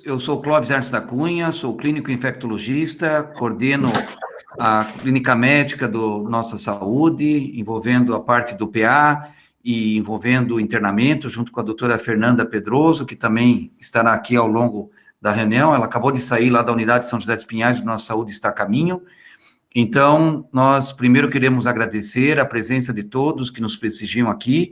eu sou Clóvis Ernst da Cunha, sou clínico infectologista, coordeno a clínica médica do Nossa Saúde, envolvendo a parte do PA e envolvendo o internamento, junto com a doutora Fernanda Pedroso, que também estará aqui ao longo da reunião. Ela acabou de sair lá da unidade de São José dos Pinhais, do Nossa Saúde está a caminho. Então, nós primeiro queremos agradecer a presença de todos que nos prestigiam aqui.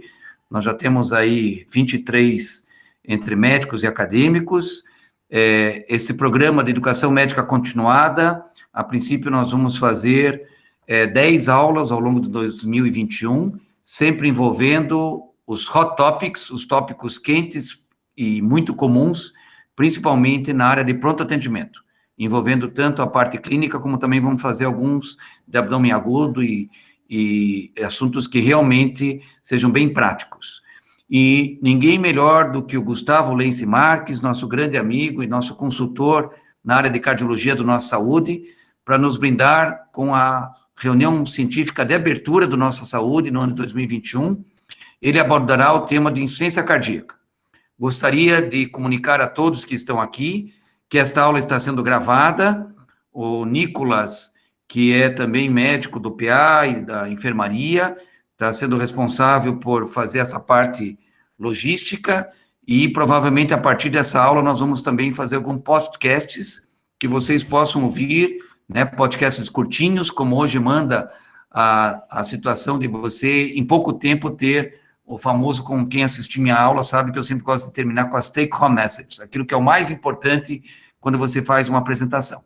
Nós já temos aí 23 entre médicos e acadêmicos. Esse programa de educação médica continuada, a princípio nós vamos fazer 10 aulas ao longo de 2021, sempre envolvendo os hot topics, os tópicos quentes e muito comuns, principalmente na área de pronto atendimento, envolvendo tanto a parte clínica, como também vamos fazer alguns de abdômen agudo e assuntos que realmente sejam bem práticos. E ninguém melhor do que o Gustavo Lense Marques, nosso grande amigo e nosso consultor na área de cardiologia do Nossa Saúde, para nos brindar com a reunião científica de abertura do Nossa Saúde no ano de 2021. Ele abordará o tema de insuficiência cardíaca. Gostaria de comunicar a todos que estão aqui que esta aula está sendo gravada. O Nicolas, que é também médico do PA e da enfermaria, está sendo responsável por fazer essa parte logística e provavelmente a partir dessa aula nós vamos também fazer alguns podcasts que vocês possam ouvir, né, podcasts curtinhos, como hoje manda a situação de você, em pouco tempo, ter o famoso, com quem assistir minha aula, sabe que eu sempre gosto de terminar com as take-home messages, aquilo que é o mais importante quando você faz uma apresentação.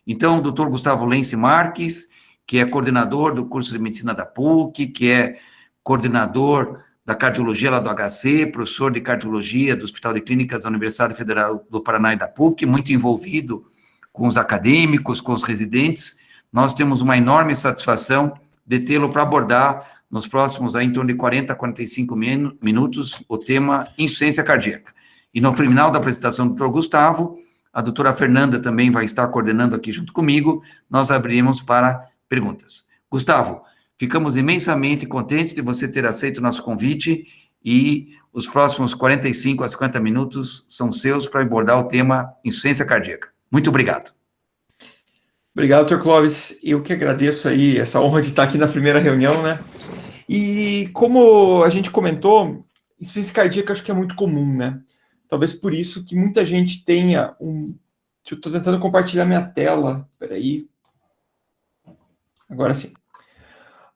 Então, o Dr. Gustavo Lense Marques, que é coordenador do curso de medicina da PUC, que é coordenador da cardiologia lá do HC, professor de cardiologia do Hospital de Clínicas da Universidade Federal do Paraná e da PUC, muito envolvido com os acadêmicos, com os residentes. Nós temos uma enorme satisfação de tê-lo para abordar nos próximos, aí, em torno de 40 a 45 minutos, o tema insuficiência cardíaca. E no final da apresentação do Dr. Gustavo, a doutora Fernanda também vai estar coordenando aqui junto comigo, nós abrimos para perguntas. Gustavo, ficamos imensamente contentes de você ter aceito o nosso convite e os próximos 45 a 50 minutos são seus para abordar o tema insuficiência cardíaca. Muito obrigado. Obrigado, Dr. Clóvis. Eu que agradeço aí essa honra de estar aqui na primeira reunião, né? E como a gente comentou, insuficiência cardíaca acho que é muito comum, né? Talvez por isso que muita gente tenha um... Eu estou tentando compartilhar minha tela. Espera aí. Agora sim.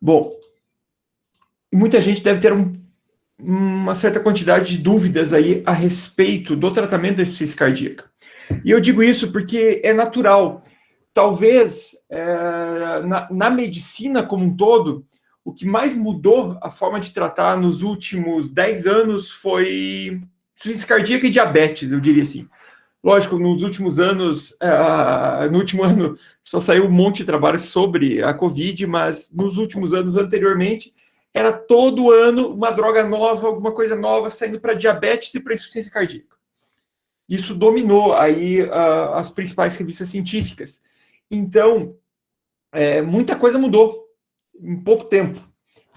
Bom, muita gente deve ter uma certa quantidade de dúvidas aí a respeito do tratamento da insuficiência cardíaca. E eu digo isso porque é natural. Talvez, na medicina como um todo, o que mais mudou a forma de tratar nos últimos 10 anos foi insuficiência cardíaca e diabetes, eu diria assim. Lógico, nos últimos anos, no último ano só saiu um monte de trabalho sobre a Covid, mas nos últimos anos anteriormente, era todo ano uma droga nova, alguma coisa nova saindo para diabetes e para insuficiência cardíaca. Isso dominou aí as principais revistas científicas. Então, muita coisa mudou em pouco tempo.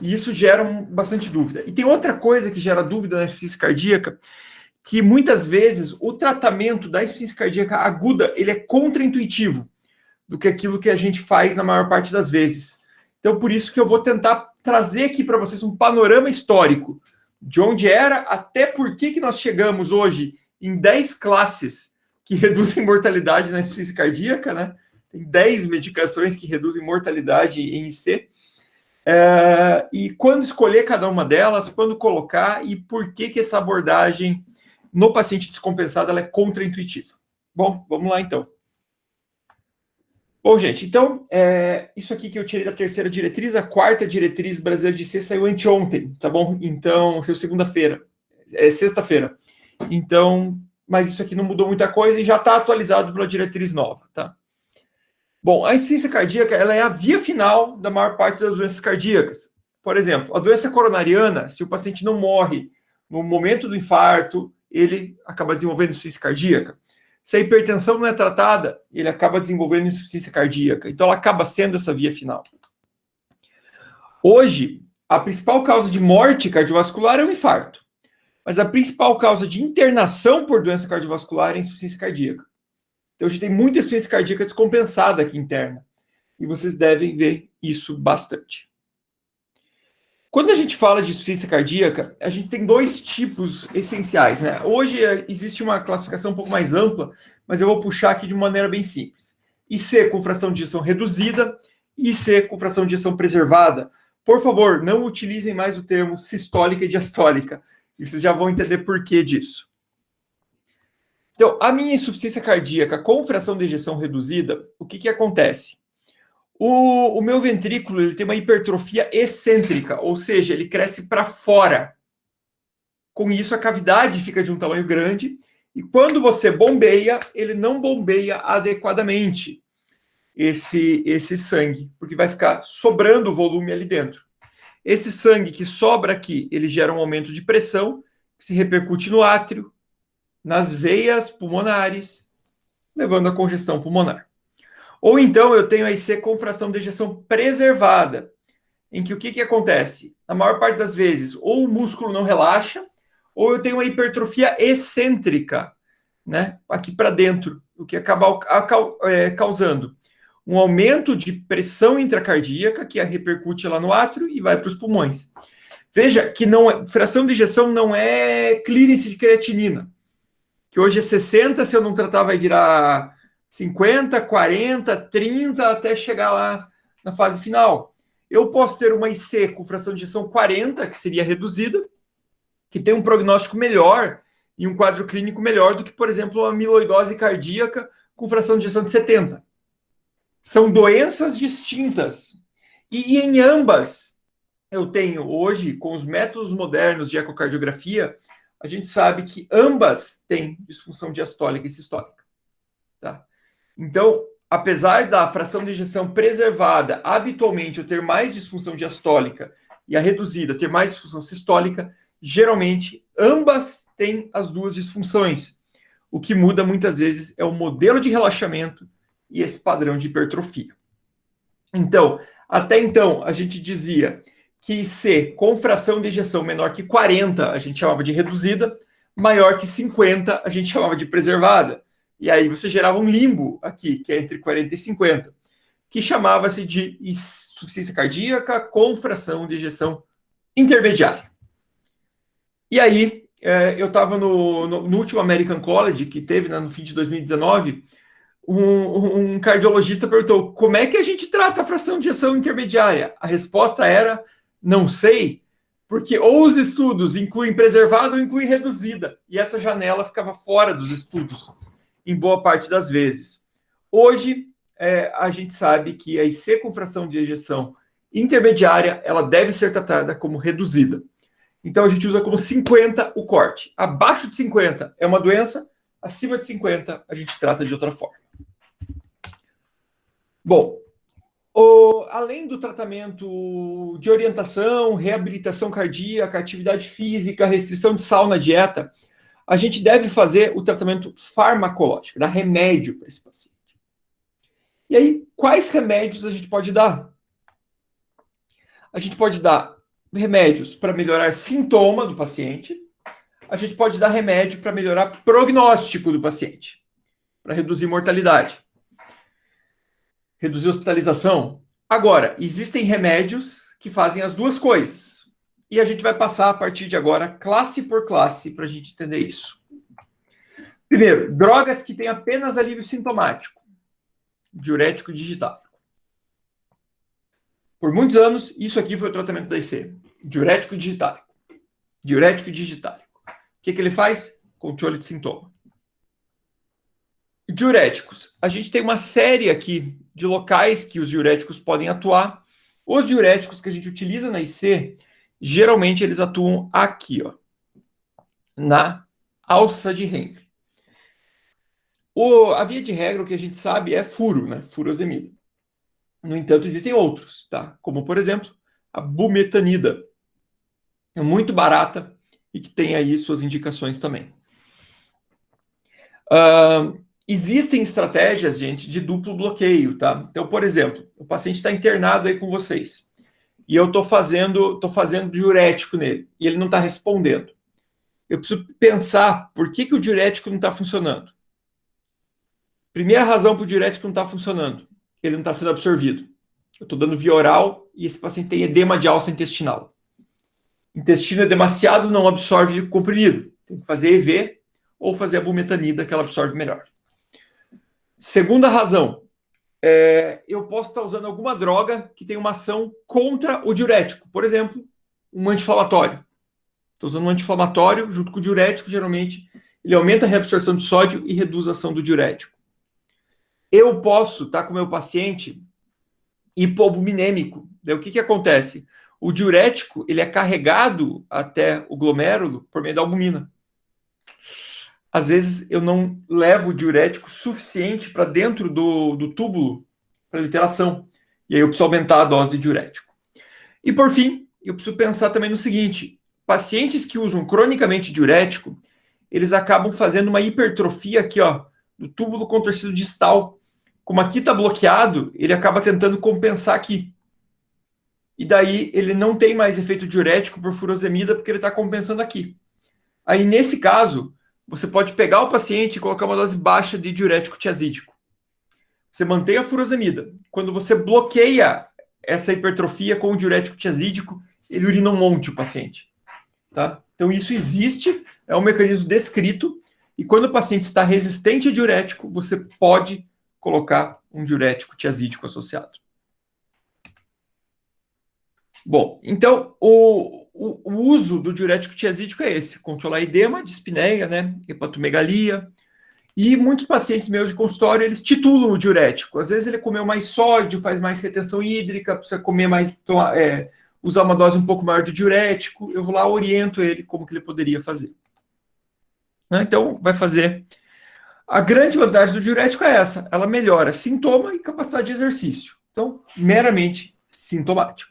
E isso gera bastante dúvida. E tem outra coisa que gera dúvida na insuficiência cardíaca, que muitas vezes o tratamento da insuficiência cardíaca aguda, ele é contraintuitivo do que aquilo que a gente faz na maior parte das vezes. Então, por isso que eu vou tentar trazer aqui para vocês um panorama histórico de onde era até por que nós chegamos hoje em 10 classes que reduzem mortalidade na insuficiência cardíaca, né? Tem 10 medicações que reduzem mortalidade em IC. E quando escolher cada uma delas, quando colocar e por que essa abordagem no paciente descompensado ela é contraintuitiva. Bom, vamos lá então. Bom, gente, então, isso aqui que eu tirei da terceira diretriz, a quarta diretriz brasileira de IC saiu anteontem, tá bom? Então, saiu segunda-feira, sexta-feira. Então, mas isso aqui não mudou muita coisa e já está atualizado pela diretriz nova, tá? Bom, a insuficiência cardíaca, ela é a via final da maior parte das doenças cardíacas. Por exemplo, a doença coronariana, se o paciente não morre no momento do infarto, ele acaba desenvolvendo insuficiência cardíaca. Se a hipertensão não é tratada, ele acaba desenvolvendo insuficiência cardíaca. Então, ela acaba sendo essa via final. Hoje, a principal causa de morte cardiovascular é o infarto. Mas a principal causa de internação por doença cardiovascular é a insuficiência cardíaca. Então, a gente tem muita insuficiência cardíaca descompensada aqui interna. E vocês devem ver isso bastante. Quando a gente fala de insuficiência cardíaca, a gente tem dois tipos essenciais, né? Hoje existe uma classificação um pouco mais ampla, mas eu vou puxar aqui de maneira bem simples. IC com fração de ejeção reduzida e IC com fração de ejeção preservada. Por favor, não utilizem mais o termo sistólica e diastólica. E vocês já vão entender por que disso. Então, a minha insuficiência cardíaca com fração de ejeção reduzida, o que acontece? O meu ventrículo ele tem uma hipertrofia excêntrica, ou seja, ele cresce para fora. Com isso, a cavidade fica de um tamanho grande, e quando você bombeia, ele não bombeia adequadamente esse sangue, porque vai ficar sobrando volume ali dentro. Esse sangue que sobra aqui, ele gera um aumento de pressão, que se repercute no átrio, nas veias pulmonares, levando à congestão pulmonar. Ou então eu tenho a IC com fração de ejeção preservada, em que o que acontece? Na maior parte das vezes, ou o músculo não relaxa, ou eu tenho uma hipertrofia excêntrica, né, aqui para dentro, o que acaba causando um aumento de pressão intracardíaca, que repercute lá no átrio e vai para os pulmões. Veja que fração de ejeção não é clearance de creatinina, que hoje é 60, se eu não tratar vai virar 50, 40, 30, até chegar lá na fase final. Eu posso ter uma IC com fração de ejeção 40, que seria reduzida, que tem um prognóstico melhor e um quadro clínico melhor do que, por exemplo, a amiloidose cardíaca com fração de ejeção de 70. São doenças distintas. E em ambas, eu tenho hoje, com os métodos modernos de ecocardiografia, a gente sabe que ambas têm disfunção diastólica e sistólica. Tá? Então, apesar da fração de ejeção preservada, habitualmente eu ter mais disfunção diastólica e a reduzida ter mais disfunção sistólica, geralmente ambas têm as duas disfunções. O que muda muitas vezes é o modelo de relaxamento e esse padrão de hipertrofia. Então, até então, a gente dizia que IC com fração de ejeção menor que 40 a gente chamava de reduzida, maior que 50 a gente chamava de preservada. E aí você gerava um limbo aqui, que é entre 40 e 50, que chamava-se de insuficiência cardíaca com fração de ejeção intermediária. E aí, eu estava no último American College, que teve no fim de 2019, um cardiologista perguntou, como é que a gente trata a fração de ejeção intermediária? A resposta era, não sei, porque ou os estudos incluem preservada ou incluem reduzida, e essa janela ficava fora dos estudos, em boa parte das vezes. Hoje, a gente sabe que a IC com fração de ejeção intermediária, ela deve ser tratada como reduzida. Então, a gente usa como 50 o corte. Abaixo de 50 é uma doença, acima de 50 a gente trata de outra forma. Bom, além do tratamento de orientação, reabilitação cardíaca, atividade física, restrição de sal na dieta, a gente deve fazer o tratamento farmacológico, dar remédio para esse paciente. E aí, quais remédios a gente pode dar? A gente pode dar remédios para melhorar sintoma do paciente, a gente pode dar remédio para melhorar prognóstico do paciente, para reduzir mortalidade, reduzir hospitalização. Agora, existem remédios que fazem as duas coisas. E a gente vai passar, a partir de agora, classe por classe, para a gente entender isso. Primeiro, drogas que têm apenas alívio sintomático. Diurético digitálico. Por muitos anos, isso aqui foi o tratamento da IC. Diurético digitálico. Diurético digitálico. O que ele faz? Controle de sintoma. Diuréticos. A gente tem uma série aqui de locais que os diuréticos podem atuar. Os diuréticos que a gente utiliza na IC, geralmente eles atuam aqui, ó, na alça de Henle. A via de regra, o que a gente sabe é furo, né? Furosemida. No entanto, existem outros, tá? Como, por exemplo, a bumetanida. É muito barata e que tem aí suas indicações também. Existem estratégias, gente, de duplo bloqueio, tá? Então, por exemplo, o paciente está internado aí com vocês e eu estou fazendo diurético nele e ele não está respondendo. eu preciso pensar por que o diurético não está funcionando. Primeira razão para o diurético não está funcionando, ele não está sendo absorvido. Eu estou dando via oral e esse paciente tem edema de alça intestinal. Intestino edemaciado não absorve comprimido. Tem que fazer EV ou fazer a bumetanida, que ela absorve melhor. Segunda razão, eu posso estar usando alguma droga que tem uma ação contra o diurético. Por exemplo, um anti-inflamatório. Estou usando um anti-inflamatório junto com o diurético, geralmente ele aumenta a reabsorção de sódio e reduz a ação do diurético. Eu posso estar com o meu paciente hipoalbuminêmico. Daí o que acontece? O diurético ele é carregado até o glomérulo por meio da albumina. Às vezes eu não levo o diurético suficiente para dentro do túbulo para ele ter ação. E aí eu preciso aumentar a dose de diurético. E por fim, eu preciso pensar também no seguinte: pacientes que usam cronicamente diurético, eles acabam fazendo uma hipertrofia aqui, ó, do túbulo contorcido distal. Como aqui está bloqueado, ele acaba tentando compensar aqui. E daí ele não tem mais efeito diurético por furosemida, porque ele está compensando aqui. Aí, nesse caso, você pode pegar o paciente e colocar uma dose baixa de diurético tiazídico. Você mantém a furosemida. Quando você bloqueia essa hipertrofia com o diurético tiazídico, ele urina um monte o paciente. Tá? Então, isso existe, é um mecanismo descrito, e quando o paciente está resistente a diurético, você pode colocar um diurético tiazídico associado. Bom, então, o uso do diurético tiazídico é esse: controlar edema, dispneia, né, hepatomegalia. E muitos pacientes meus de consultório, eles titulam o diurético. Às vezes ele comeu mais sódio, faz mais retenção hídrica, precisa comer mais, usar uma dose um pouco maior de diurético. Eu vou lá, oriento ele como que ele poderia fazer. Então, vai fazer. A grande vantagem do diurético é essa: ela melhora sintoma e capacidade de exercício. Então, meramente sintomático.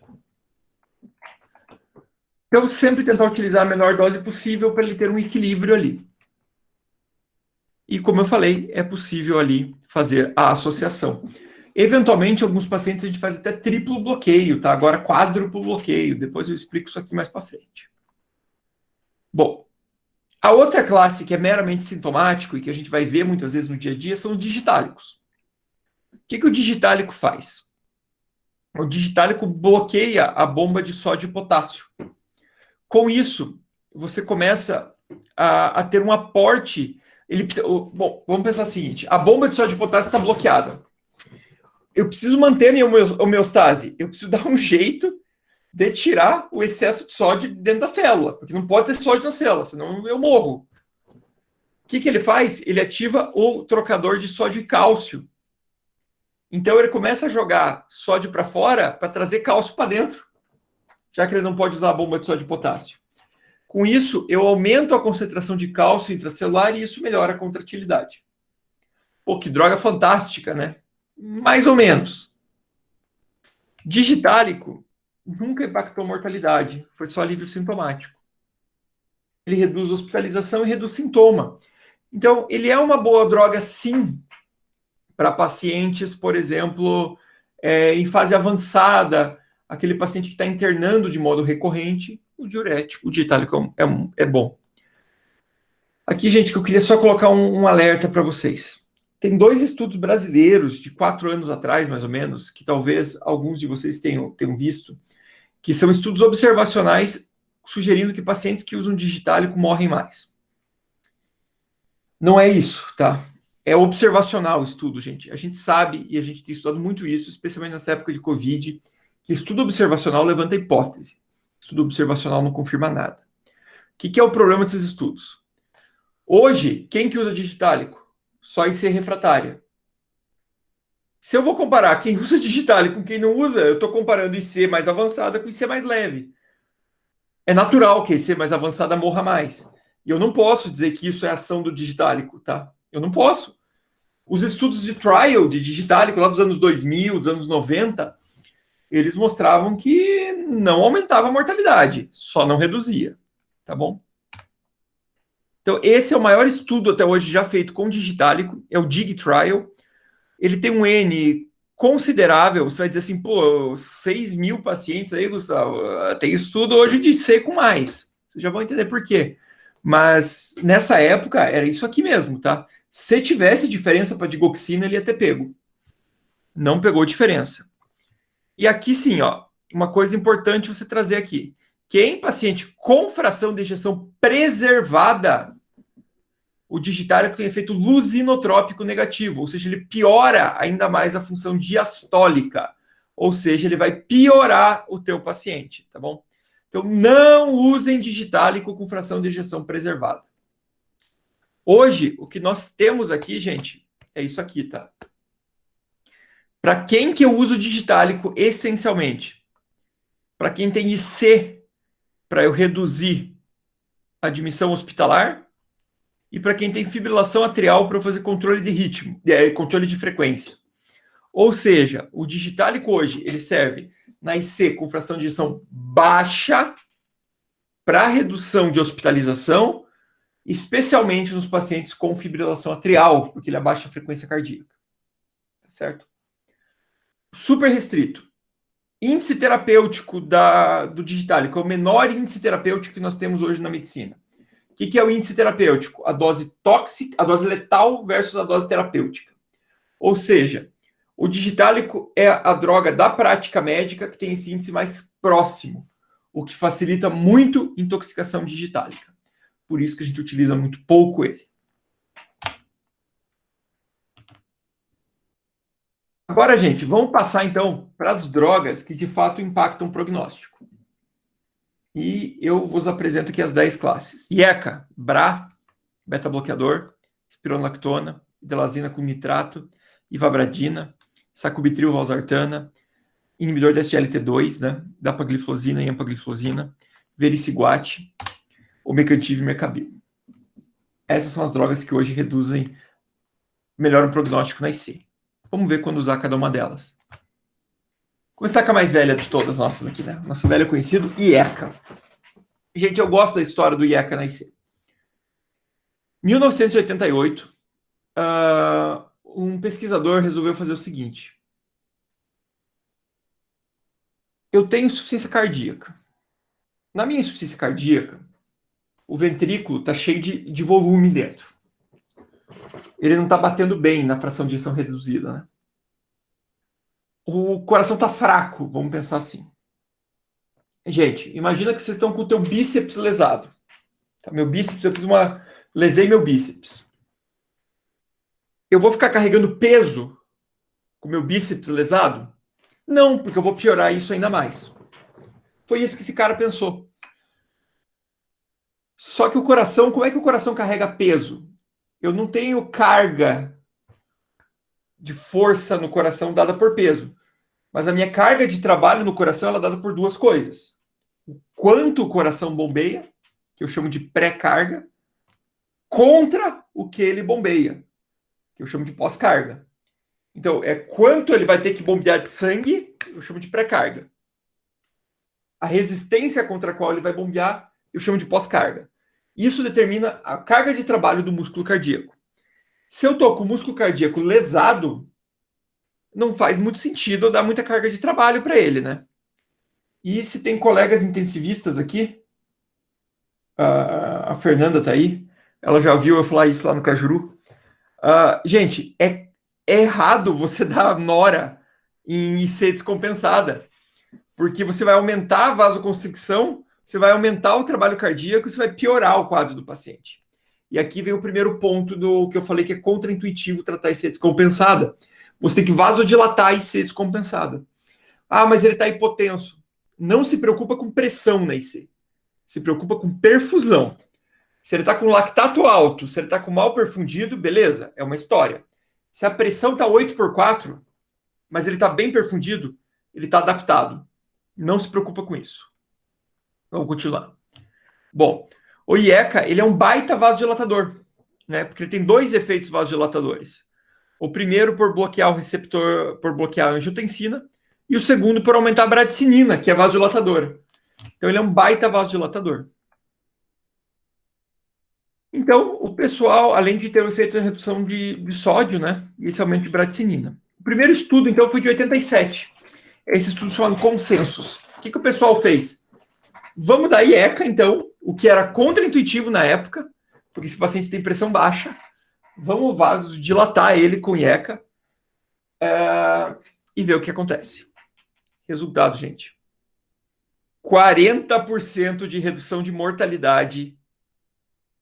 Então, sempre tentar utilizar a menor dose possível para ele ter um equilíbrio ali. E, como eu falei, é possível ali fazer a associação. Eventualmente, alguns pacientes a gente faz até triplo bloqueio, tá? Agora, quádruplo bloqueio. Depois eu explico isso aqui mais para frente. Bom, a outra classe que é meramente sintomático e que a gente vai ver muitas vezes no dia a dia são os digitálicos. O que o digitálico faz? O digitálico bloqueia a bomba de sódio e potássio. Com isso, você começa a ter um aporte. Bom, vamos pensar o seguinte: a bomba de sódio e potássio está bloqueada. Eu preciso manter a minha homeostase. Eu preciso dar um jeito de tirar o excesso de sódio dentro da célula, porque não pode ter sódio na célula, senão eu morro. O que ele faz? Ele ativa o trocador de sódio e cálcio. Então ele começa a jogar sódio para fora para trazer cálcio para dentro, já que ele não pode usar a bomba de sódio e potássio. Com isso, eu aumento a concentração de cálcio intracelular e isso melhora a contratilidade. Pô, que droga fantástica, né? Mais ou menos. Digitálico nunca impactou mortalidade, foi só alívio sintomático. Ele reduz hospitalização e reduz sintoma. Então, ele é uma boa droga, sim, para pacientes, por exemplo, em fase avançada, aquele paciente que está internando de modo recorrente, o diurético, o digitálico é bom. Aqui, gente, que eu queria só colocar um alerta para vocês. Tem 2 estudos brasileiros de 4 anos atrás, mais ou menos, que talvez alguns de vocês tenham visto, que são estudos observacionais sugerindo que pacientes que usam digitálico morrem mais. Não é isso, tá? É observacional o estudo, gente. A gente sabe, e a gente tem estudado muito isso, especialmente nessa época de Covid, que estudo observacional levanta hipótese. Estudo observacional não confirma nada. O que é o problema desses estudos? Hoje, quem que usa digitálico? Só IC refratária. Se eu vou comparar quem usa digitálico com quem não usa, eu estou comparando IC mais avançada com IC mais leve. É natural que a IC mais avançada morra mais. E eu não posso dizer que isso é ação do digitálico, tá? Eu não posso. Os estudos de trial de digitálico lá dos anos 2000, dos anos 90, eles mostravam que não aumentava a mortalidade, só não reduzia, tá bom? Então, esse é o maior estudo até hoje já feito com digitálico, é o DIG Trial. Ele tem um N considerável, você vai dizer assim, pô, 6.000 pacientes aí, Gustavo, tem estudo hoje de C com mais. Vocês já vão entender por quê. Mas nessa época era isso aqui mesmo, tá? Se tivesse diferença para digoxina, ele ia ter pego. Não pegou diferença. E aqui sim, ó, uma coisa importante você trazer aqui. Que em paciente com fração de ejeção preservada, o digitálico tem efeito lusinotrópico negativo, ou seja, ele piora ainda mais a função diastólica, ou seja, ele vai piorar o teu paciente, tá bom? Então, não usem digitálico com fração de ejeção preservada. Hoje, o que nós temos aqui, gente, é isso aqui, tá? Para quem que eu uso digitálico essencialmente? Para quem tem IC, para eu reduzir a admissão hospitalar, e para quem tem fibrilação atrial para eu fazer controle de ritmo, controle de frequência. Ou seja, o digitálico hoje, ele serve na IC com fração de ejeção baixa para redução de hospitalização, especialmente nos pacientes com fibrilação atrial, porque ele abaixa a frequência cardíaca. Tá certo? Super restrito. Índice terapêutico do digitálico é o menor índice terapêutico que nós temos hoje na medicina. O que é o índice terapêutico? A dose tóxica, a dose letal versus a dose terapêutica. Ou seja, o digitálico é a droga da prática médica que tem esse índice mais próximo, o que facilita muito intoxicação digitálica. Por isso que a gente utiliza muito pouco ele. Agora, gente, vamos passar então para as drogas que de fato impactam o prognóstico. E eu vos apresento aqui as 10 classes. IECA, BRA, beta-bloqueador, espironolactona, idelazina com nitrato, ivabradina, sacubitril, valsartana, inibidor da SGLT2, né, dapagliflozina e empagliflozina, vericiguate, omecantiv e mercabil. Essas são as drogas que hoje reduzem, melhoram o prognóstico na IC. Vamos ver quando usar cada uma delas. Começar com a mais velha de todas nossas aqui, né? Nosso velho conhecido, IECA. Gente, eu gosto da história do IECA na IC. 1988, um pesquisador resolveu fazer o seguinte. Eu tenho insuficiência cardíaca. Na minha insuficiência cardíaca, o ventrículo está cheio de volume dentro. Ele não está batendo bem na fração de ejeção reduzida, né? O coração está fraco, vamos pensar assim. Gente, imagina que vocês estão com o teu bíceps lesado. Tá? Meu bíceps, lesei meu bíceps. Eu vou ficar carregando peso com meu bíceps lesado? Não, porque eu vou piorar isso ainda mais. Foi isso que esse cara pensou. Só que o coração, como é que o coração carrega peso? Eu não tenho carga de força no coração dada por peso. Mas a minha carga de trabalho no coração ela é dada por duas coisas. O quanto o coração bombeia, que eu chamo de pré-carga, contra o que ele bombeia, que eu chamo de pós-carga. Então, é quanto ele vai ter que bombear de sangue, eu chamo de pré-carga. A resistência contra a qual ele vai bombear, eu chamo de pós-carga. Isso determina a carga de trabalho do músculo cardíaco. Se eu estou com o músculo cardíaco lesado, não faz muito sentido eu dar muita carga de trabalho para ele, né? E se tem colegas intensivistas aqui, a Fernanda está aí, ela já viu eu falar isso lá no Cajuru. Gente, é errado você dar nora em IC descompensada, porque você vai aumentar a vasoconstricção, você vai aumentar o trabalho cardíaco, você vai piorar o quadro do paciente. E aqui vem o primeiro ponto do que eu falei que é contraintuitivo tratar IC descompensada. Você tem que vasodilatar a IC descompensada. Mas ele está hipotenso. Não se preocupa com pressão na IC. Se preocupa com perfusão. Se ele está com lactato alto, se ele está com mal perfundido, beleza, é uma história. Se a pressão está 8/4, mas ele está bem perfundido, ele está adaptado. Não se preocupa com isso. Vamos continuar. Bom, o IECA, ele é um baita vasodilatador, né? Porque ele tem dois efeitos vasodilatadores. O primeiro por bloquear o receptor, por bloquear a angiotensina, e o segundo por aumentar a bradicinina, que é vasodilatadora. Então ele é um baita vasodilatador. Então, o pessoal, além de ter o efeito de redução de sódio, né? E esse aumento de bradicinina. O primeiro estudo, então, foi de 87. Esse estudo chamado Consensus. O que o pessoal fez? Vamos dar IECA, então, o que era contraintuitivo na época, porque esse paciente tem pressão baixa, vamos vasodilatar ele com IECA e ver o que acontece. Resultado, gente. 40% de redução de mortalidade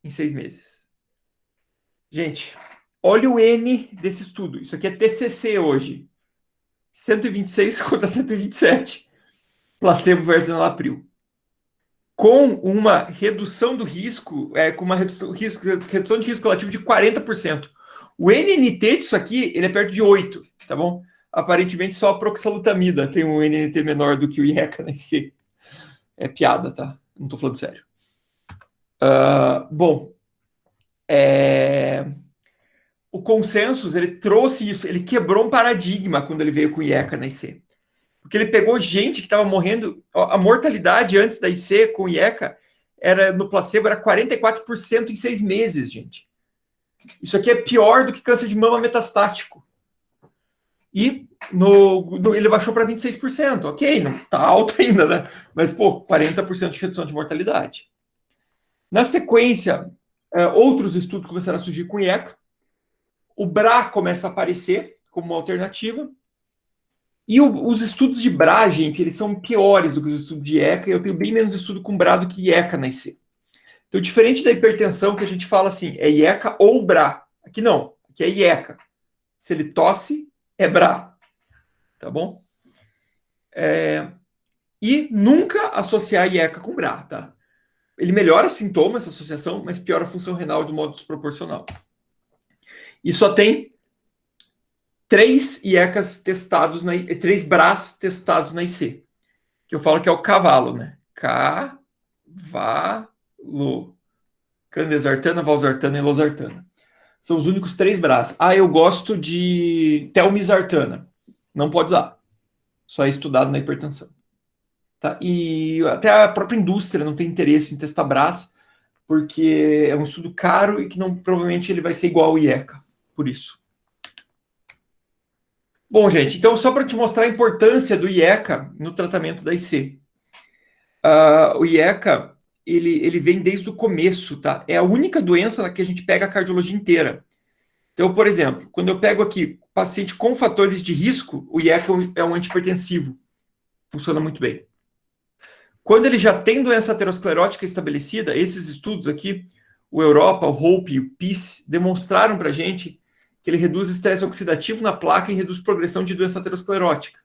em 6 meses. Gente, olha o N desse estudo. Isso aqui é TCC hoje. 126 contra 127. Placebo versus enalapril. Com uma redução do risco, com uma redução de risco relativo de 40%. O NNT disso aqui, ele é perto de 8, tá bom? Aparentemente só a proxalutamida tem um NNT menor do que o IECA na IC. É piada, tá? Não tô falando sério. Bom, o consensus, ele trouxe isso, ele quebrou um paradigma quando ele veio com o IECA na IC. Porque ele pegou gente que estava morrendo, a mortalidade antes da IC com o IECA era, no placebo, era 44% em 6 meses, gente. Isso aqui é pior do que câncer de mama metastático. E ele baixou para 26%. Ok, não está alto ainda, né? Mas, 40% de redução de mortalidade. Na sequência, outros estudos começaram a surgir com IECA. O BRA começa a aparecer como uma alternativa. E os estudos de BRA, gente, eles são piores do que os estudos de IECA. Eu tenho bem menos estudo com BRA do que IECA na IC. Então, diferente da hipertensão, que a gente fala assim, é IECA ou BRA. Aqui não, aqui é IECA. Se ele tosse, é BRA. Tá bom? E nunca associar IECA com BRA, tá? Ele melhora sintomas, essa associação, mas piora a função renal de modo desproporcional. E só tem 3 IECAs testados, 3 BRAs testados na IC. Que eu falo que é o cavalo, né? Cavalo. Candesartana, valsartana e losartana. São os únicos 3 BRAs. Eu gosto de telmisartana. Não pode usar. Só é estudado na hipertensão. Tá? E até a própria indústria não tem interesse em testar BRAs, porque é um estudo caro e que provavelmente ele vai ser igual ao IECA. Por isso. Bom, gente, então só para te mostrar a importância do IECA no tratamento da IC. O IECA, ele vem desde o começo, tá? É a única doença na que a gente pega a cardiologia inteira. Então, por exemplo, quando eu pego aqui paciente com fatores de risco, o IECA é um antihipertensivo. Funciona muito bem. Quando ele já tem doença aterosclerótica estabelecida, esses estudos aqui, o Europa, o HOPE e o PEACE, demonstraram para a gente que ele reduz estresse oxidativo na placa e reduz progressão de doença aterosclerótica.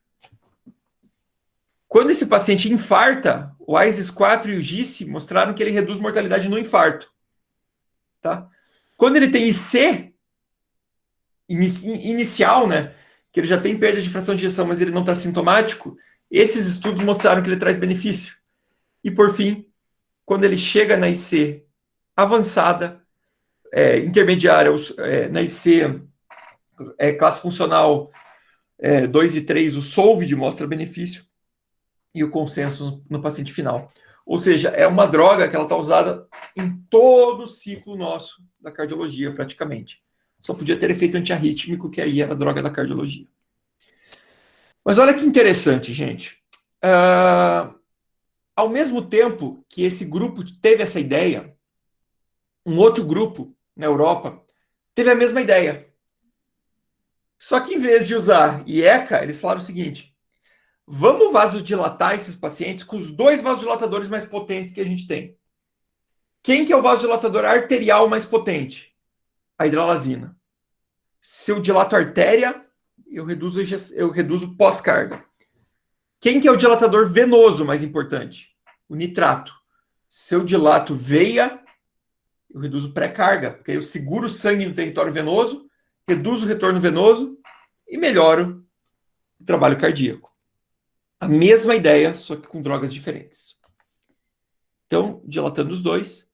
Quando esse paciente infarta, o ISIS-4 e o GICE mostraram que ele reduz mortalidade no infarto. Tá? Quando ele tem IC inicial, né, que ele já tem perda de fração de ejeção, mas ele não está sintomático, esses estudos mostraram que ele traz benefício. E, por fim, quando ele chega na IC avançada, intermediária, na IC classe funcional 2 e 3, o SOLVID mostra benefício e o consenso no paciente final. Ou seja, é uma droga que ela está usada em todo o ciclo nosso da cardiologia, praticamente. Só podia ter efeito antiarrítmico, que aí era a droga da cardiologia. Mas olha que interessante, gente. Ao mesmo tempo que esse grupo teve essa ideia, um outro grupo na Europa teve a mesma ideia. Só que em vez de usar IECA, eles falaram o seguinte: vamos vasodilatar esses pacientes com os 2 vasodilatadores mais potentes que a gente tem. Quem que é o vasodilatador arterial mais potente? A hidralazina. Se eu dilato a artéria, eu reduzo pós-carga. Quem que é o dilatador venoso mais importante? O nitrato. Se eu dilato veia, eu reduzo pré-carga, porque aí eu seguro o sangue no território venoso, reduzo o retorno venoso e melhoro o trabalho cardíaco. A mesma ideia, só que com drogas diferentes. Então, dilatando os 2.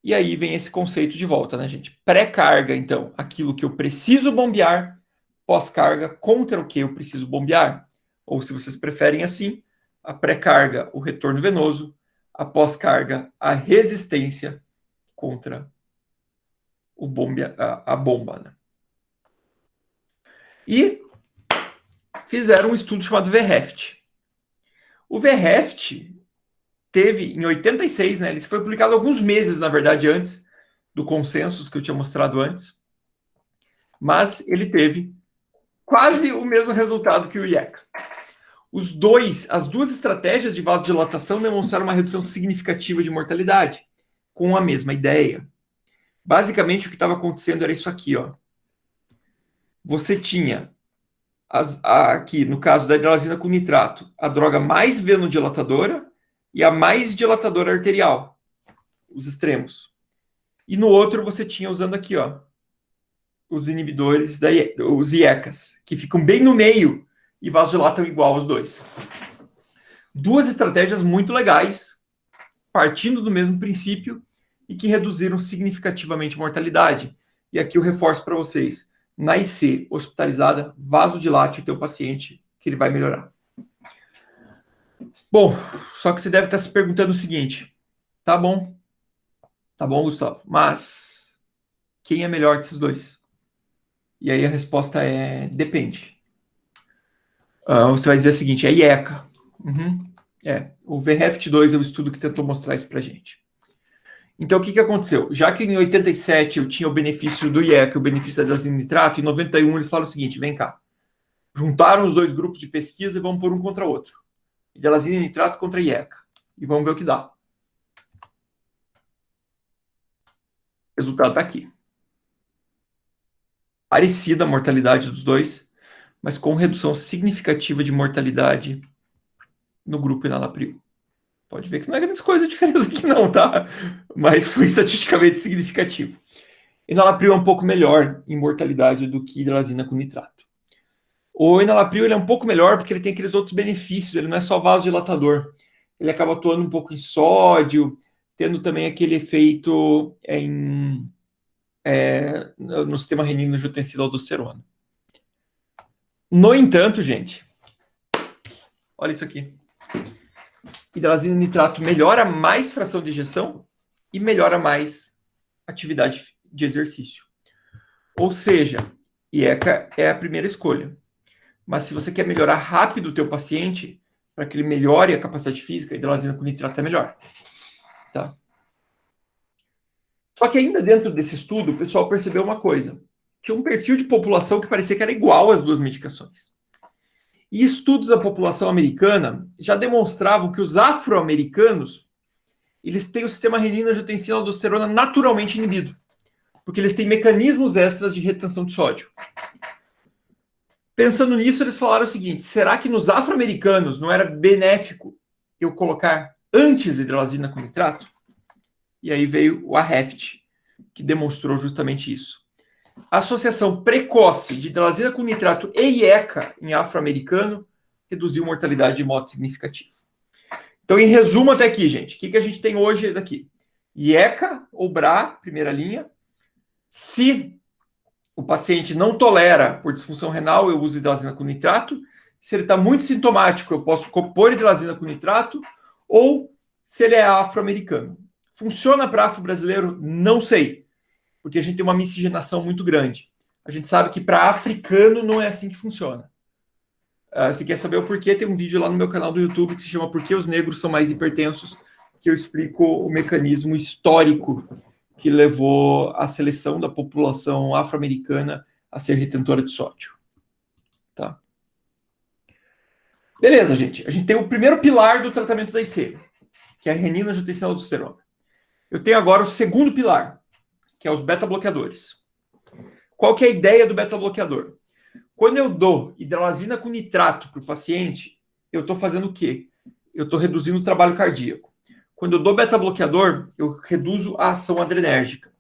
E aí vem esse conceito de volta, né, gente? Pré-carga, então, aquilo que eu preciso bombear, pós-carga, contra o que eu preciso bombear. Ou, se vocês preferem assim, a pré-carga, o retorno venoso, a pós-carga, a resistência contra a bomba. Né? E fizeram um estudo chamado VREFT. O VREFT teve, em 86, né? Ele foi publicado alguns meses, na verdade, antes do consensus que eu tinha mostrado antes. Mas ele teve quase o mesmo resultado que o IECA. As duas estratégias de vasodilatação demonstraram uma redução significativa de mortalidade, com a mesma ideia. Basicamente, o que estava acontecendo era isso aqui, ó. Você tinha, aqui, no caso da hidralazina com nitrato, a droga mais venodilatadora e a mais dilatadora arterial, os extremos. E no outro, você tinha usando aqui, ó, os inibidores, os IECAs, que ficam bem no meio e vasodilatam igual os dois. Duas estratégias muito legais, partindo do mesmo princípio e que reduziram significativamente a mortalidade. E aqui eu reforço para vocês. Na IC hospitalizada, vasodilate o teu paciente, que ele vai melhorar. Bom, só que você deve estar se perguntando o seguinte. Tá bom, Gustavo, mas quem é melhor desses dois? E aí a resposta é depende. Você vai dizer o seguinte, é IECA. O VREFT2 é o estudo que tentou mostrar isso pra gente. Então, o que aconteceu? Já que em 87 eu tinha o benefício do IECA, o benefício da hidralazina nitrato, em 91 eles falaram o seguinte, vem cá. Juntaram os dois grupos de pesquisa e vamos pôr um contra o outro. Hidralazina nitrato contra IECA. E vamos ver o que dá. O resultado está aqui. Parecida a mortalidade dos dois, mas com redução significativa de mortalidade no grupo enalapril. Pode ver que não é grande coisa a diferença aqui não, tá? Mas foi estatisticamente significativo. Enalapril é um pouco melhor em mortalidade do que hidralazina com nitrato. O enalapril ele é um pouco melhor porque ele tem aqueles outros benefícios, ele não é só vasodilatador. Ele acaba atuando um pouco em sódio, tendo também aquele efeito no sistema renina-angiotensina-aldosterona. No entanto, gente, olha isso aqui. Hidralazina nitrato melhora mais fração de ejeção e melhora mais atividade de exercício. Ou seja, IECA é a primeira escolha. Mas se você quer melhorar rápido o teu paciente, para que ele melhore a capacidade física, hidralazina com nitrato é melhor. Tá? Só que ainda dentro desse estudo, o pessoal percebeu uma coisa. Tinha um perfil de população que parecia que era igual às duas medicações. E estudos da população americana já demonstravam que os afro-americanos eles têm o sistema renina-angiotensina-aldosterona naturalmente inibido, porque eles têm mecanismos extras de retenção de sódio. Pensando nisso, eles falaram o seguinte, será que nos afro-americanos não era benéfico eu colocar antes hidralazina com nitrato? E aí veio o AREFT, que demonstrou justamente isso. A associação precoce de hidralazina com nitrato e IECA em afro-americano reduziu mortalidade de modo significativo. Então, em resumo até aqui, gente, o que a gente tem hoje daqui? IECA ou BRA, primeira linha. Se o paciente não tolera por disfunção renal, eu uso hidralazina com nitrato. Se ele está muito sintomático, eu posso pôr hidralazina com nitrato. Ou se ele é afro-americano. Funciona para afro-brasileiro? Não sei. Porque a gente tem uma miscigenação muito grande. A gente sabe que para africano não é assim que funciona. Se quer saber o porquê, tem um vídeo lá no meu canal do YouTube que se chama Por que os negros são mais hipertensos, que eu explico o mecanismo histórico que levou a seleção da população afro-americana a ser retentora de sódio. Tá? Beleza, gente. A gente tem o primeiro pilar do tratamento da IC, que é a renina-angiotensina-aldosterona. Eu tenho agora o segundo pilar, que é os beta-bloqueadores. Qual que é a ideia do beta-bloqueador? Quando eu dou hidralazina com nitrato para o paciente, eu estou fazendo o quê? Eu estou reduzindo o trabalho cardíaco. Quando eu dou beta-bloqueador, eu reduzo a ação adrenérgica.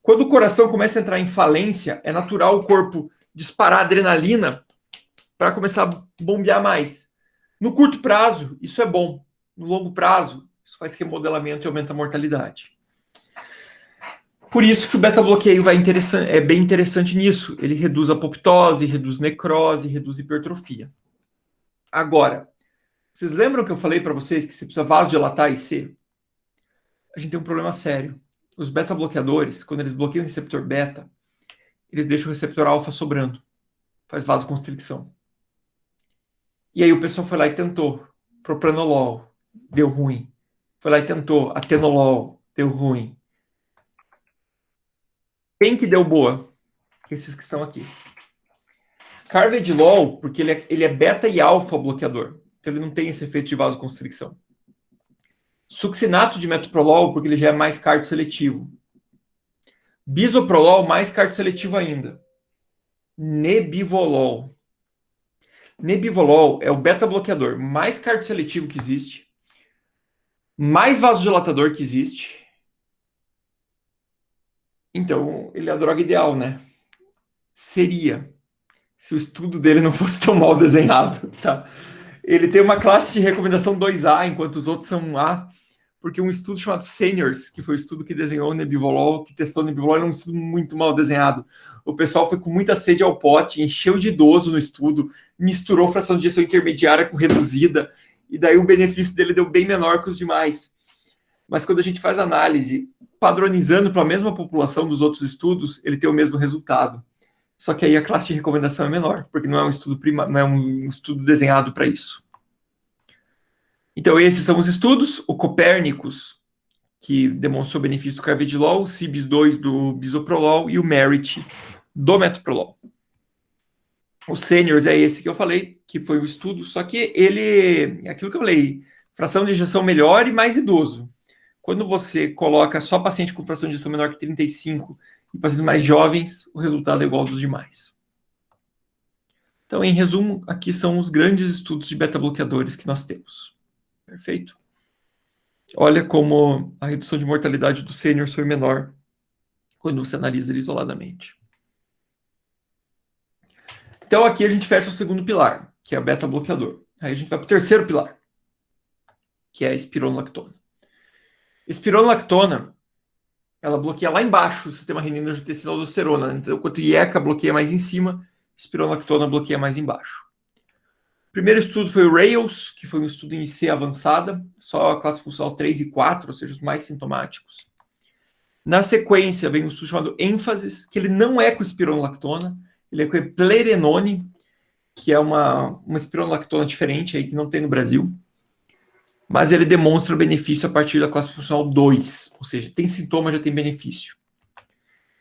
Quando o coração começa a entrar em falência, é natural o corpo disparar adrenalina para começar a bombear mais. No curto prazo, isso é bom. No longo prazo, isso faz remodelamento e aumenta a mortalidade. Por isso que o beta-bloqueio é bem interessante nisso. Ele reduz a apoptose, reduz necrose, reduz hipertrofia. Agora, vocês lembram que eu falei para vocês que você precisa vasodilatar IC? A gente tem um problema sério. Os beta-bloqueadores, quando eles bloqueiam o receptor beta, eles deixam o receptor alfa sobrando. Faz vasoconstricção. E aí o pessoal foi lá e tentou. Propranolol. Deu ruim. foi lá e tentou. Atenolol, deu ruim. Quem que deu boa? Esses que estão aqui. Carvedilol, porque ele é beta e alfa bloqueador. Então ele não tem esse efeito de vasoconstricção. Succinato de metoprolol, porque ele já é mais cardioseletivo. Bisoprolol, mais cardioseletivo ainda. Nebivolol. Nebivolol é o beta-bloqueador mais cardioseletivo que existe, mais vasodilatador que existe. Então, ele é a droga ideal, né? Seria, se o estudo dele não fosse tão mal desenhado, tá? Ele tem uma classe de recomendação 2A, enquanto os outros são 1A, porque um estudo chamado Seniors, que foi o estudo que desenhou o Nebivolol, que testou o Nebivolol, era um estudo muito mal desenhado. O pessoal foi com muita sede ao pote, encheu de idoso no estudo, misturou fração de injeção intermediária com reduzida, e daí o benefício dele deu bem menor que os demais. Mas quando a gente faz análise, padronizando para a mesma população dos outros estudos, ele tem o mesmo resultado. Só que aí a classe de recomendação é menor, porque não é um estudo não é um estudo desenhado para isso. Então, esses são os estudos. O Copérnicus, que demonstrou benefício do carvedilol, o CIBS-2 do bisoprolol e o MERIT do metoprolol. O Seniors é esse que eu falei, que foi o estudo, só que ele, aquilo que eu falei, fração de injeção melhor e mais idoso. Quando você coloca só paciente com fração de injeção menor que 35 e pacientes mais jovens, o resultado é igual ao dos demais. Então, em resumo, aqui são os grandes estudos de beta-bloqueadores que nós temos. Perfeito? Olha como a redução de mortalidade do sênior foi menor quando você analisa ele isoladamente. Então, aqui a gente fecha o segundo pilar, que é o beta-bloqueador. Aí a gente vai para o terceiro pilar, que é a espironolactona. Espironolactona, ela bloqueia lá embaixo o sistema renina-angiotensina-aldosterona. Então, enquanto IECA bloqueia mais em cima, espironolactona bloqueia mais embaixo. O primeiro estudo foi o RAILS, que foi um estudo em IC avançada, só a classe funcional 3 e 4, ou seja, os mais sintomáticos. Na sequência, vem um estudo chamado ênfases, que ele não é com espironolactona, ele é com eplerenone, que é uma espironolactona diferente, aí que não tem no Brasil. Mas ele demonstra o benefício a partir da classe funcional 2, ou seja, tem sintoma, já tem benefício.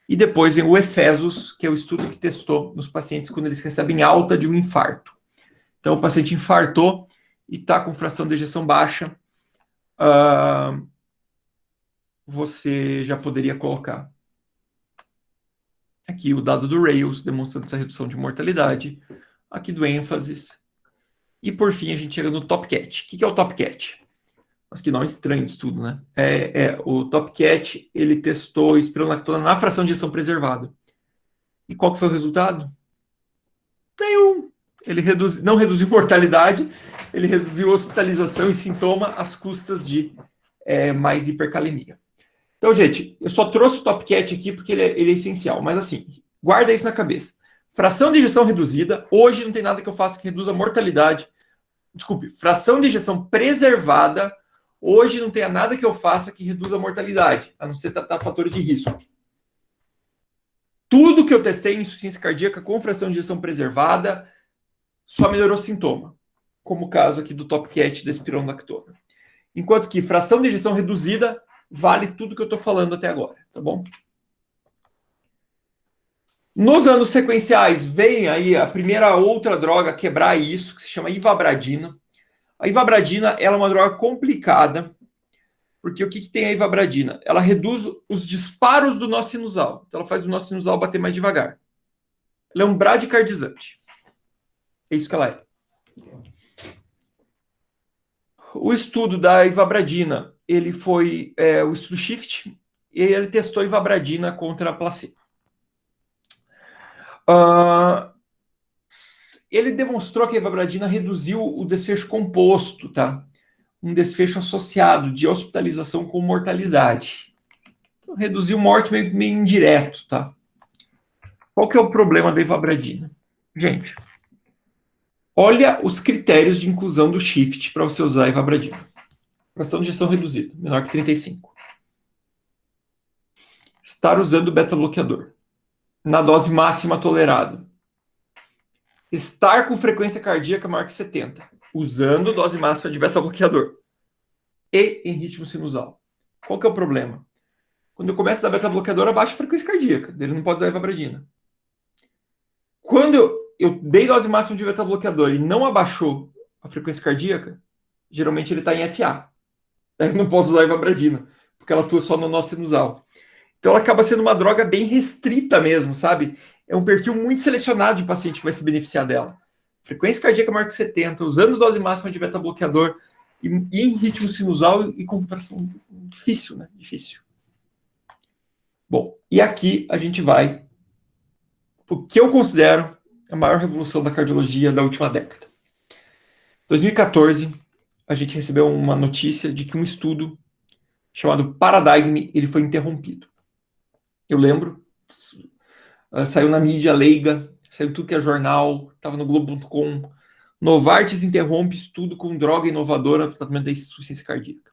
E depois vem o EFESOS, que é o estudo que testou nos pacientes quando eles recebem alta de um infarto. Então, o paciente infartou e está com fração de ejeção baixa, você já poderia colocar aqui o dado do RAILS, demonstrando essa redução de mortalidade, aqui do ênfases, e por fim a gente chega no TopCat. O que é o TopCat? Mas que nome estranho de tudo, né? O TopCat, ele testou espironolactona na fração de ejeção preservada. E qual que foi o resultado? Nenhum. Ele não reduziu mortalidade, ele reduziu hospitalização e sintoma às custas de mais hipercalemia. Então, gente, eu só trouxe o TopCat aqui porque ele é essencial. Mas assim, guarda isso na cabeça. Fração de injeção reduzida, hoje não tem nada que eu faça que reduza a mortalidade. Desculpe, fração de injeção preservada, hoje não tem nada que eu faça que reduza a mortalidade, a não ser tratar fatores de risco. Tudo que eu testei em insuficiência cardíaca com fração de injeção preservada só melhorou sintoma, como o caso aqui do TopCat da espironolactona. Enquanto que fração de injeção reduzida vale tudo que eu estou falando até agora, tá bom? Nos anos sequenciais, vem aí a primeira outra droga a quebrar isso, que se chama ivabradina. A ivabradina ela é uma droga complicada, porque o que tem a ivabradina? Ela reduz os disparos do nó sinusal. Então, ela faz o nó sinusal bater mais devagar. Ela é um bradicardizante. É isso que ela é. O estudo da ivabradina, ele foi o estudo SHIFT, e ele testou a ivabradina contra a placebo. Ele demonstrou que a ivabradina reduziu o desfecho composto, tá? Um desfecho associado de hospitalização com mortalidade. Então, reduziu morte meio indireto, tá? Qual que é o problema da ivabradina? Gente, olha os critérios de inclusão do SHIFT para você usar a ivabradina. Fração de injeção reduzida, menor que 35. Estar usando beta-bloqueador na dose máxima tolerada. Estar com frequência cardíaca maior que 70, usando dose máxima de beta-bloqueador. e em ritmo sinusal. Qual que é o problema? Quando eu começo a dar beta-bloqueador, abaixa a frequência cardíaca. Ele não pode usar ivabradina. Quando eu dei dose máxima de beta-bloqueador e não abaixou a frequência cardíaca, geralmente ele está em FA. Aí eu não posso usar ivabradina, porque ela atua só no nó sinusal. Então ela acaba sendo uma droga bem restrita mesmo, sabe? É um perfil muito selecionado de paciente que vai se beneficiar dela. Frequência cardíaca maior que 70, usando dose máxima de beta-bloqueador e em ritmo sinusal e contração. Difícil, né? Difícil. Bom, e aqui a gente vai o que eu considero a maior revolução da cardiologia da última década. Em 2014, a gente recebeu uma notícia de que um estudo chamado Paradigm ele foi interrompido. Eu lembro, saiu na mídia leiga, saiu tudo que é jornal, estava no Globo.com. Novartis interrompe estudo com droga inovadora para tratamento da insuficiência cardíaca.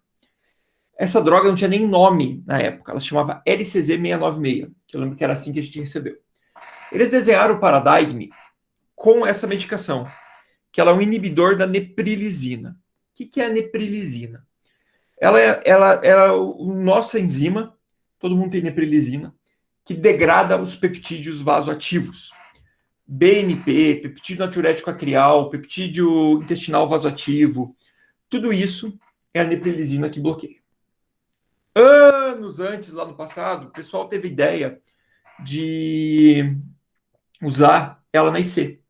Essa droga não tinha nem nome na época, ela se chamava LCZ696, que eu lembro que era assim que a gente recebeu. Eles desenharam o Paradigm com essa medicação, que ela é um inibidor da neprilisina. O que é a neprilisina? Ela é a nossa enzima, todo mundo tem neprilisina, que degrada os peptídeos vasoativos. BNP, peptídeo natriurético acrial, peptídeo intestinal vasoativo, tudo isso é a neprilisina que bloqueia. Anos antes, lá no passado, o pessoal teve ideia de usar ela na IC.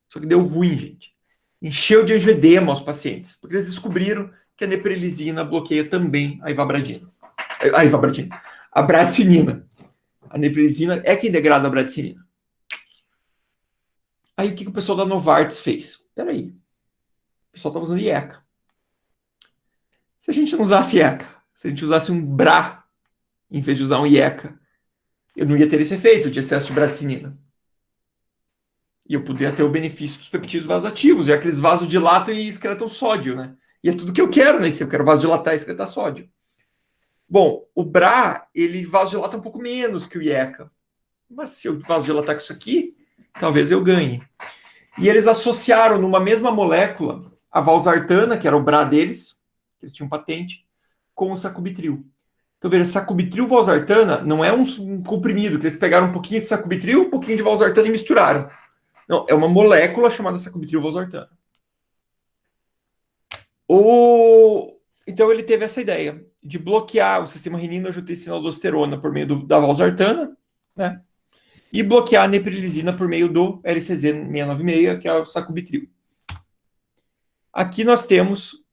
Só que deu ruim, gente. Encheu de angioedema aos pacientes, porque eles descobriram que a neprilisina bloqueia também a ivabradina. A bradicinina. A neprilisina é quem degrada a bradicinina. Aí o que o pessoal da Novartis fez? Peraí, o pessoal estava usando IECA. Se a gente não usasse IECA, se a gente usasse um BRA em vez de usar um IECA, eu não ia ter esse efeito de excesso de bradicinina. E eu poderia ter o benefício dos peptídeos vasoativos, já que eles vasodilatam e excretam sódio, né? E é tudo que eu quero, né? Eu quero vasodilatar e excretar sódio. Bom, o BRA, ele vasodilata um pouco menos que o IECA. Mas se eu vasodilatar com isso aqui, talvez eu ganhe. E eles associaram numa mesma molécula a valsartana, que era o BRA deles, que eles tinham patente, com o sacubitril. Então, veja, sacubitril valsartana não é um comprimido, que eles pegaram um pouquinho de sacubitril, um pouquinho de valsartana e misturaram. Não, é uma molécula chamada sacubitril valsartana. Então ele teve essa ideia de bloquear o sistema renina-angiotensina-aldosterona por meio da valsartana, né? E bloquear a neprilisina por meio do LCZ696, que é o sacubitril. Aqui nós temos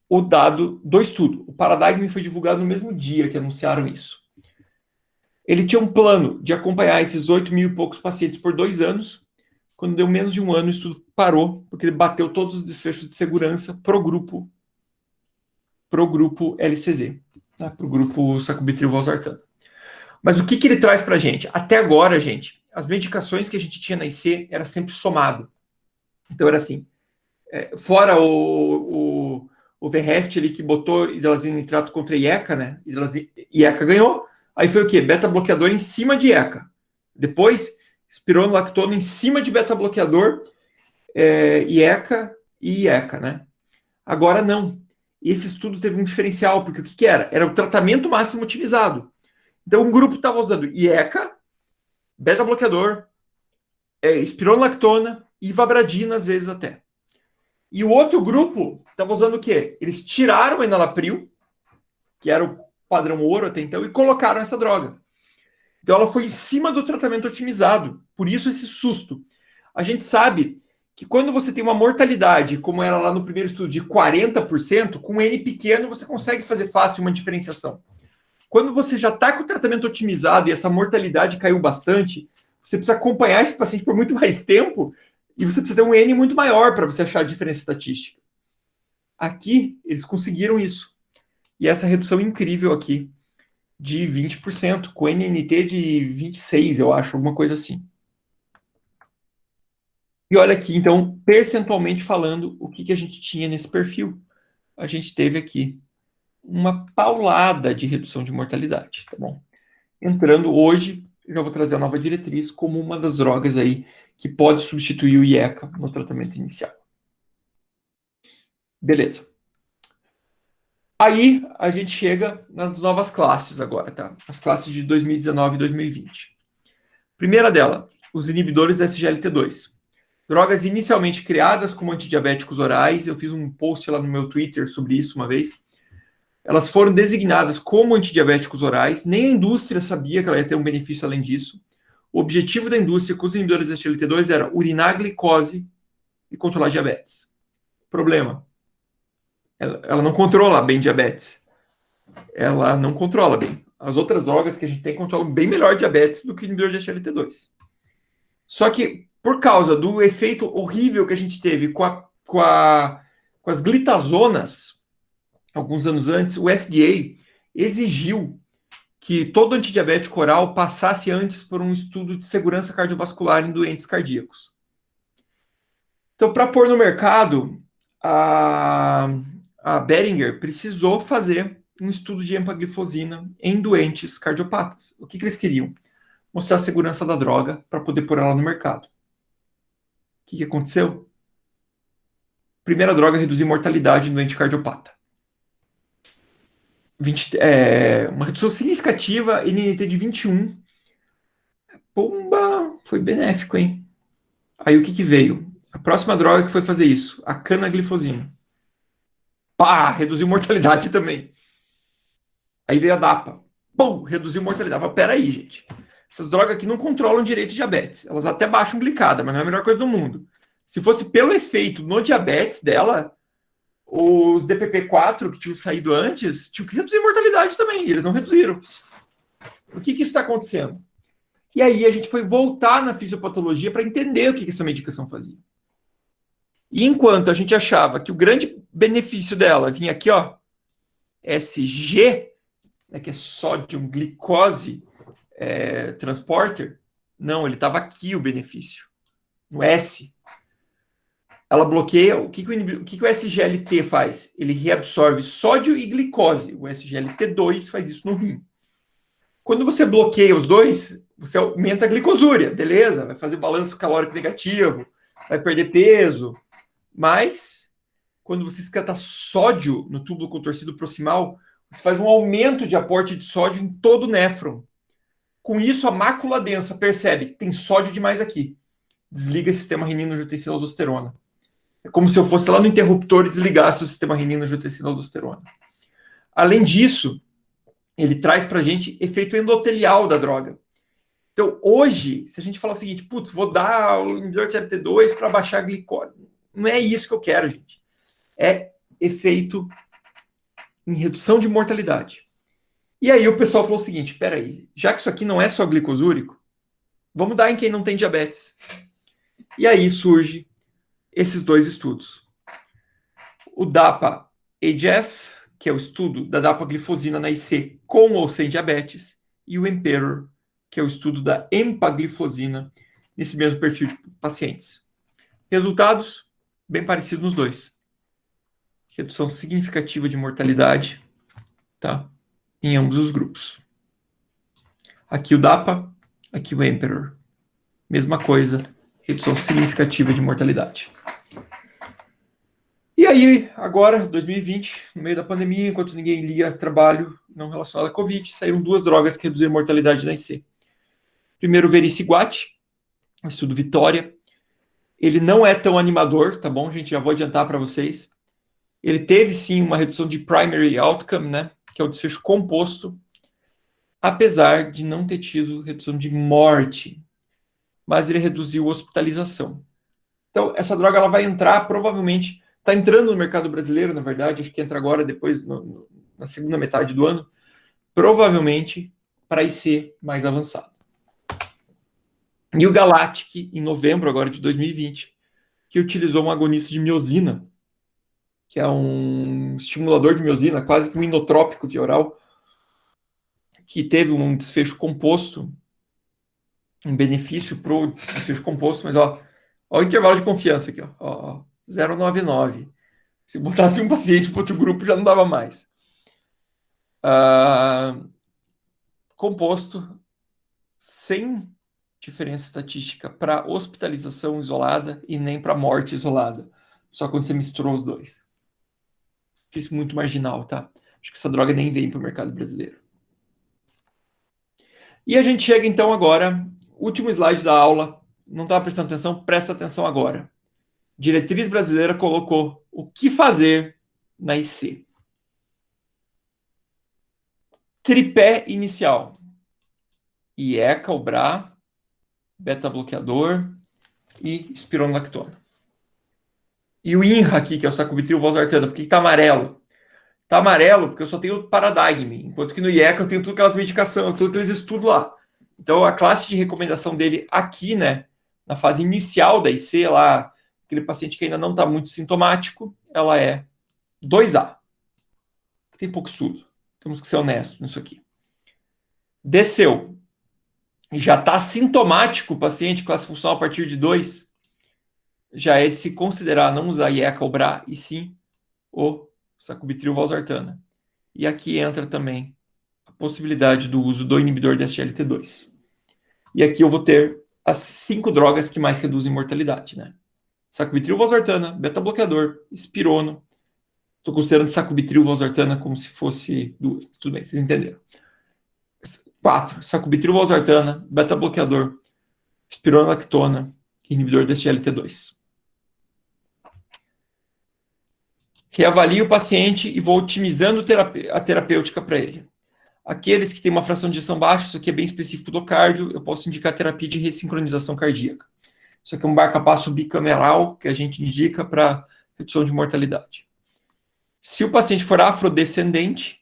o dado do estudo. O Paradigm foi divulgado no mesmo dia que anunciaram isso. Ele tinha um plano de acompanhar esses 8 mil e poucos pacientes por 2 anos. Quando deu menos de um ano, o estudo parou, porque ele bateu todos os desfechos de segurança pro grupo LCZ, né, pro grupo sacubitril valsartana. Mas o que ele traz para a gente? Até agora, gente, as medicações que a gente tinha na IC era sempre somado. Então era assim, fora o VREFT ali que botou hidrazina nitrato contra IECA, né? IECA ganhou. Aí foi o quê? Beta-bloqueador em cima de IECA. Depois, espironolactona em cima de beta-bloqueador, IECA e IECA, né? Agora não. Esse estudo teve um diferencial, porque o que era? Era o tratamento máximo otimizado. Então, um grupo estava usando IECA, beta-bloqueador, espironolactona e ivabradina, às vezes até. E o outro grupo estava usando o quê? Eles tiraram o enalapril, que era o padrão ouro até então, e colocaram essa droga. Então, ela foi em cima do tratamento otimizado. Por isso, esse susto. A gente sabe que quando você tem uma mortalidade, como era lá no primeiro estudo, de 40%, com N pequeno, você consegue fazer fácil uma diferenciação. Quando você já está com o tratamento otimizado e essa mortalidade caiu bastante, você precisa acompanhar esse paciente por muito mais tempo e você precisa ter um N muito maior para você achar a diferença estatística. Aqui, eles conseguiram isso. E essa redução incrível aqui de 20%, com NNT de 26, eu acho, alguma coisa assim. E olha aqui, então, percentualmente falando, o que a gente tinha nesse perfil? A gente teve aqui uma paulada de redução de mortalidade, tá bom? Entrando hoje, eu já vou trazer a nova diretriz como uma das drogas aí que pode substituir o IECA no tratamento inicial. Beleza. Aí a gente chega nas novas classes agora, tá? As classes de 2019 e 2020. Primeira dela, os inibidores da SGLT2. Drogas inicialmente criadas como antidiabéticos orais. Eu fiz um post lá no meu Twitter sobre isso uma vez. Elas foram designadas como antidiabéticos orais. Nem a indústria sabia que ela ia ter um benefício além disso. O objetivo da indústria com os inibidores da SGLT2 era urinar a glicose e controlar diabetes. Problema. Ela não controla bem diabetes. Ela não controla bem. As outras drogas que a gente tem controlam bem melhor diabetes do que o inibidor de SGLT2. Só que, por causa do efeito horrível que a gente teve com as glitazonas, alguns anos antes, o FDA exigiu que todo antidiabético oral passasse antes por um estudo de segurança cardiovascular em doentes cardíacos. Então, para pôr no mercado, a Boehringer precisou fazer um estudo de empagliflozina em doentes cardiopatas. O que eles queriam? Mostrar a segurança da droga para poder pôr ela no mercado. O que aconteceu? Primeira droga a reduzir mortalidade no doente cardiopata. Uma redução significativa, NNT de 21. Pomba, foi benéfico, hein? Aí o que veio? A próxima droga que foi fazer isso, a canaglifosina. Pá, reduziu mortalidade também. Aí veio a DAPA. Pum, reduziu mortalidade. Mas peraí, gente. Essas drogas aqui não controlam direito diabetes. Elas até baixam glicada, mas não é a melhor coisa do mundo. Se fosse pelo efeito no diabetes dela, os DPP-4 que tinham saído antes tinham que reduzir mortalidade também. E eles não reduziram. O que isso está acontecendo? E aí a gente foi voltar na fisiopatologia para entender o que essa medicação fazia. E enquanto a gente achava que o grande benefício dela vinha aqui, ó, SG, né, que é sódio glicose transporter, não, ele estava aqui o benefício, no S. Ela bloqueia, o que o SGLT faz? Ele reabsorve sódio e glicose. O SGLT2 faz isso no rim. Quando você bloqueia os dois, você aumenta a glicosúria, beleza? Vai fazer balanço calórico negativo, vai perder peso. Mas, quando você excreta sódio no túbulo contorcido proximal, você faz um aumento de aporte de sódio em todo o néfron. Com isso, a mácula densa percebe que tem sódio demais aqui. Desliga o sistema renina-angiotensina-aldosterona. É como se eu fosse lá no interruptor e desligasse o sistema renina-angiotensina-aldosterona. Além disso, ele traz para a gente efeito endotelial da droga. Então, hoje, se a gente falar o seguinte, putz, vou dar o inibidor de SGLT2 para baixar a glicose. Não é isso que eu quero, gente. É efeito em redução de mortalidade. E aí o pessoal falou o seguinte, peraí, já que isso aqui não é só glicosúrico, vamos dar em quem não tem diabetes. E aí surge esses dois estudos. O DAPA-HF, que é o estudo da dapaglifosina na IC com ou sem diabetes, e o EMPEROR, que é o estudo da empaglifosina nesse mesmo perfil de pacientes. Resultados bem parecidos nos dois. Redução significativa de mortalidade, tá? Em ambos os grupos. Aqui o DAPA, aqui o EMPEROR. Mesma coisa, redução significativa de mortalidade. E aí, agora, 2020, no meio da pandemia, enquanto ninguém lia trabalho não relacionado à Covid, saíram duas drogas que reduziram mortalidade na IC. Primeiro, o vericiguat, o estudo Vitória. Ele não é tão animador, tá bom, gente? Já vou adiantar para vocês. Ele teve, sim, uma redução de primary outcome, né? Que é o desfecho composto, apesar de não ter tido redução de morte. Mas ele reduziu hospitalização. Então, essa droga ela vai entrar, provavelmente, está entrando no mercado brasileiro, na verdade, acho que entra agora, depois, na segunda metade do ano, provavelmente para IC mais avançado. E o Galactic, em novembro agora de 2020, que utilizou um agonista de miosina, que é um estimulador de miosina, quase que um inotrópico via oral, que teve um desfecho composto, um benefício para o desfecho composto, mas ó o intervalo de confiança aqui, ó 0,99. Se botasse um paciente para outro grupo, já não dava mais. Composto sem diferença estatística para hospitalização isolada e nem para morte isolada. Só quando você misturou os dois. Isso muito marginal, tá? Acho que essa droga nem vem para o mercado brasileiro. E a gente chega então agora, último slide da aula, não estava prestando atenção, presta atenção agora. Diretriz brasileira colocou o que fazer na IC. Tripé inicial. IECA, o BRA, beta-bloqueador e espironolactona. E o INRA aqui, que é o sacubitril valsartana, por que está amarelo? Está amarelo porque eu só tenho Paradigm, enquanto que no IECA eu tenho tudo aquelas medicações, tudo aqueles estudos lá. Então a classe de recomendação dele aqui, né, na fase inicial da IC, lá, aquele paciente que ainda não está muito sintomático, ela é 2A. Tem pouco estudo. Temos que ser honestos nisso aqui. Desceu. Já está sintomático o paciente, classe funcional a partir de 2, já é de se considerar não usar IECA ou BRA, e sim o sacubitril valsartana. E aqui entra também a possibilidade do uso do inibidor de SGLT2. E aqui eu vou ter as 5 drogas que mais reduzem mortalidade, né? Sacubitril valsartana, beta-bloqueador, espirono. Estou considerando sacubitril valsartana como se fosse 2. Tudo bem, vocês entenderam. 4. Sacubitril valsartana, beta-bloqueador, espironolactona, inibidor de SGLT2. Reavalio o paciente e vou otimizando a terapêutica para ele. Aqueles que têm uma fração de ejeção baixa, isso aqui é bem específico do cardio, eu posso indicar terapia de ressincronização cardíaca. Isso aqui é um marca-passo bicameral que a gente indica para redução de mortalidade. Se o paciente for afrodescendente,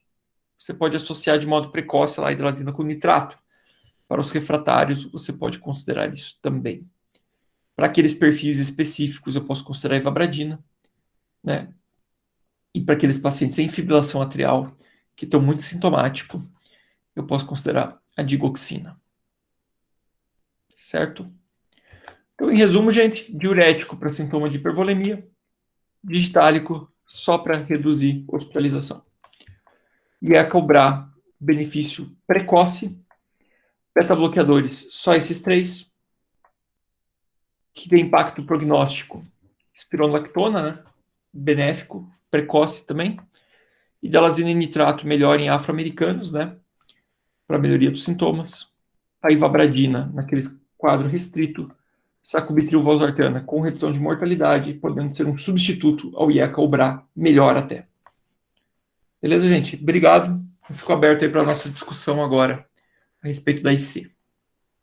você pode associar de modo precoce a hidrazina com nitrato. Para os refratários, você pode considerar isso também. Para aqueles perfis específicos, eu posso considerar a ivabradina, né? E para aqueles pacientes sem fibrilação atrial, que estão muito sintomáticos, eu posso considerar a digoxina. Certo? Então, em resumo, gente, diurético para sintoma de hipervolemia, digitálico só para reduzir hospitalização. IECA ou BRA, benefício precoce. Beta-bloqueadores, só esses 3. Que tem impacto prognóstico. Espironolactona, né? Benéfico, precoce também. Hidrazina e nitrato melhor em afro-americanos, né? Para melhoria dos sintomas. A ivabradina, naquele quadro restrito. Sacubitril valsartana, com redução de mortalidade, podendo ser um substituto ao IECA ou BRA, melhor até. Beleza, gente? Obrigado. Eu fico aberto aí para a nossa discussão agora a respeito da IC.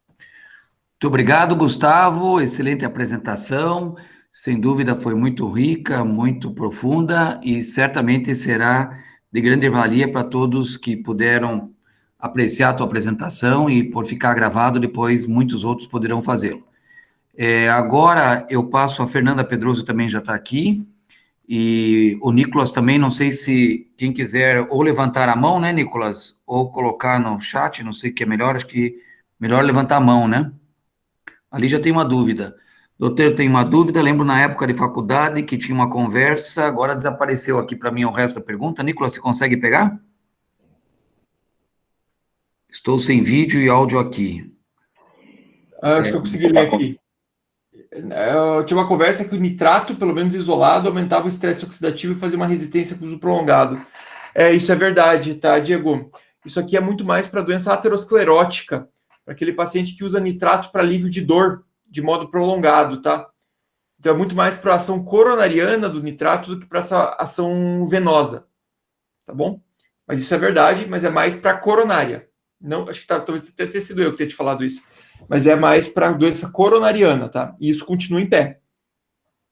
Muito obrigado, Gustavo. Excelente apresentação. Sem dúvida foi muito rica, muito profunda e certamente será de grande valia para todos que puderam apreciar a tua apresentação e por ficar gravado, depois muitos outros poderão fazê-lo. Agora eu passo a Fernanda Pedroso, também já está aqui, e o Nicolas também, não sei se quem quiser ou levantar a mão, né, Nicolas, ou colocar no chat, não sei o que é melhor, acho que melhor levantar a mão, né? Ali já tem uma dúvida. Doutor, tem uma dúvida, lembro na época de faculdade que tinha uma conversa, agora desapareceu aqui para mim o resto da pergunta. Nicolas, você consegue pegar? Estou sem vídeo e áudio aqui. Acho que eu consegui ler aqui. Eu tinha uma conversa que o nitrato, pelo menos isolado, aumentava o estresse oxidativo e fazia uma resistência com uso prolongado. Isso é verdade, tá, Diego? Isso aqui é muito mais para doença aterosclerótica, para aquele paciente que usa nitrato para alívio de dor de modo prolongado, tá? Então é muito mais para a ação coronariana do nitrato do que para essa ação venosa, tá bom? Mas isso é verdade, mas é mais para coronária. Não, acho que talvez tenha sido eu que tenha te falado isso. Mas é mais para doença coronariana, tá? E isso continua em pé.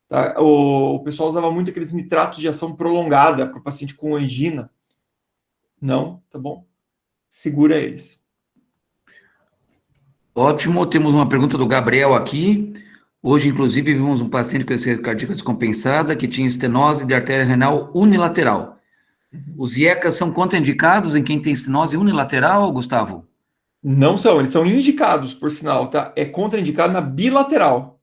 Tá? O pessoal usava muito aqueles nitratos de ação prolongada para o paciente com angina. Não, tá bom? Segura eles. Ótimo, temos uma pergunta do Gabriel aqui. Hoje, inclusive, vimos um paciente com essa cardíaca descompensada que tinha estenose de artéria renal unilateral. Os IECAs são contraindicados em quem tem estenose unilateral, Gustavo? Não são, eles são indicados, por sinal, tá? É contraindicado na bilateral,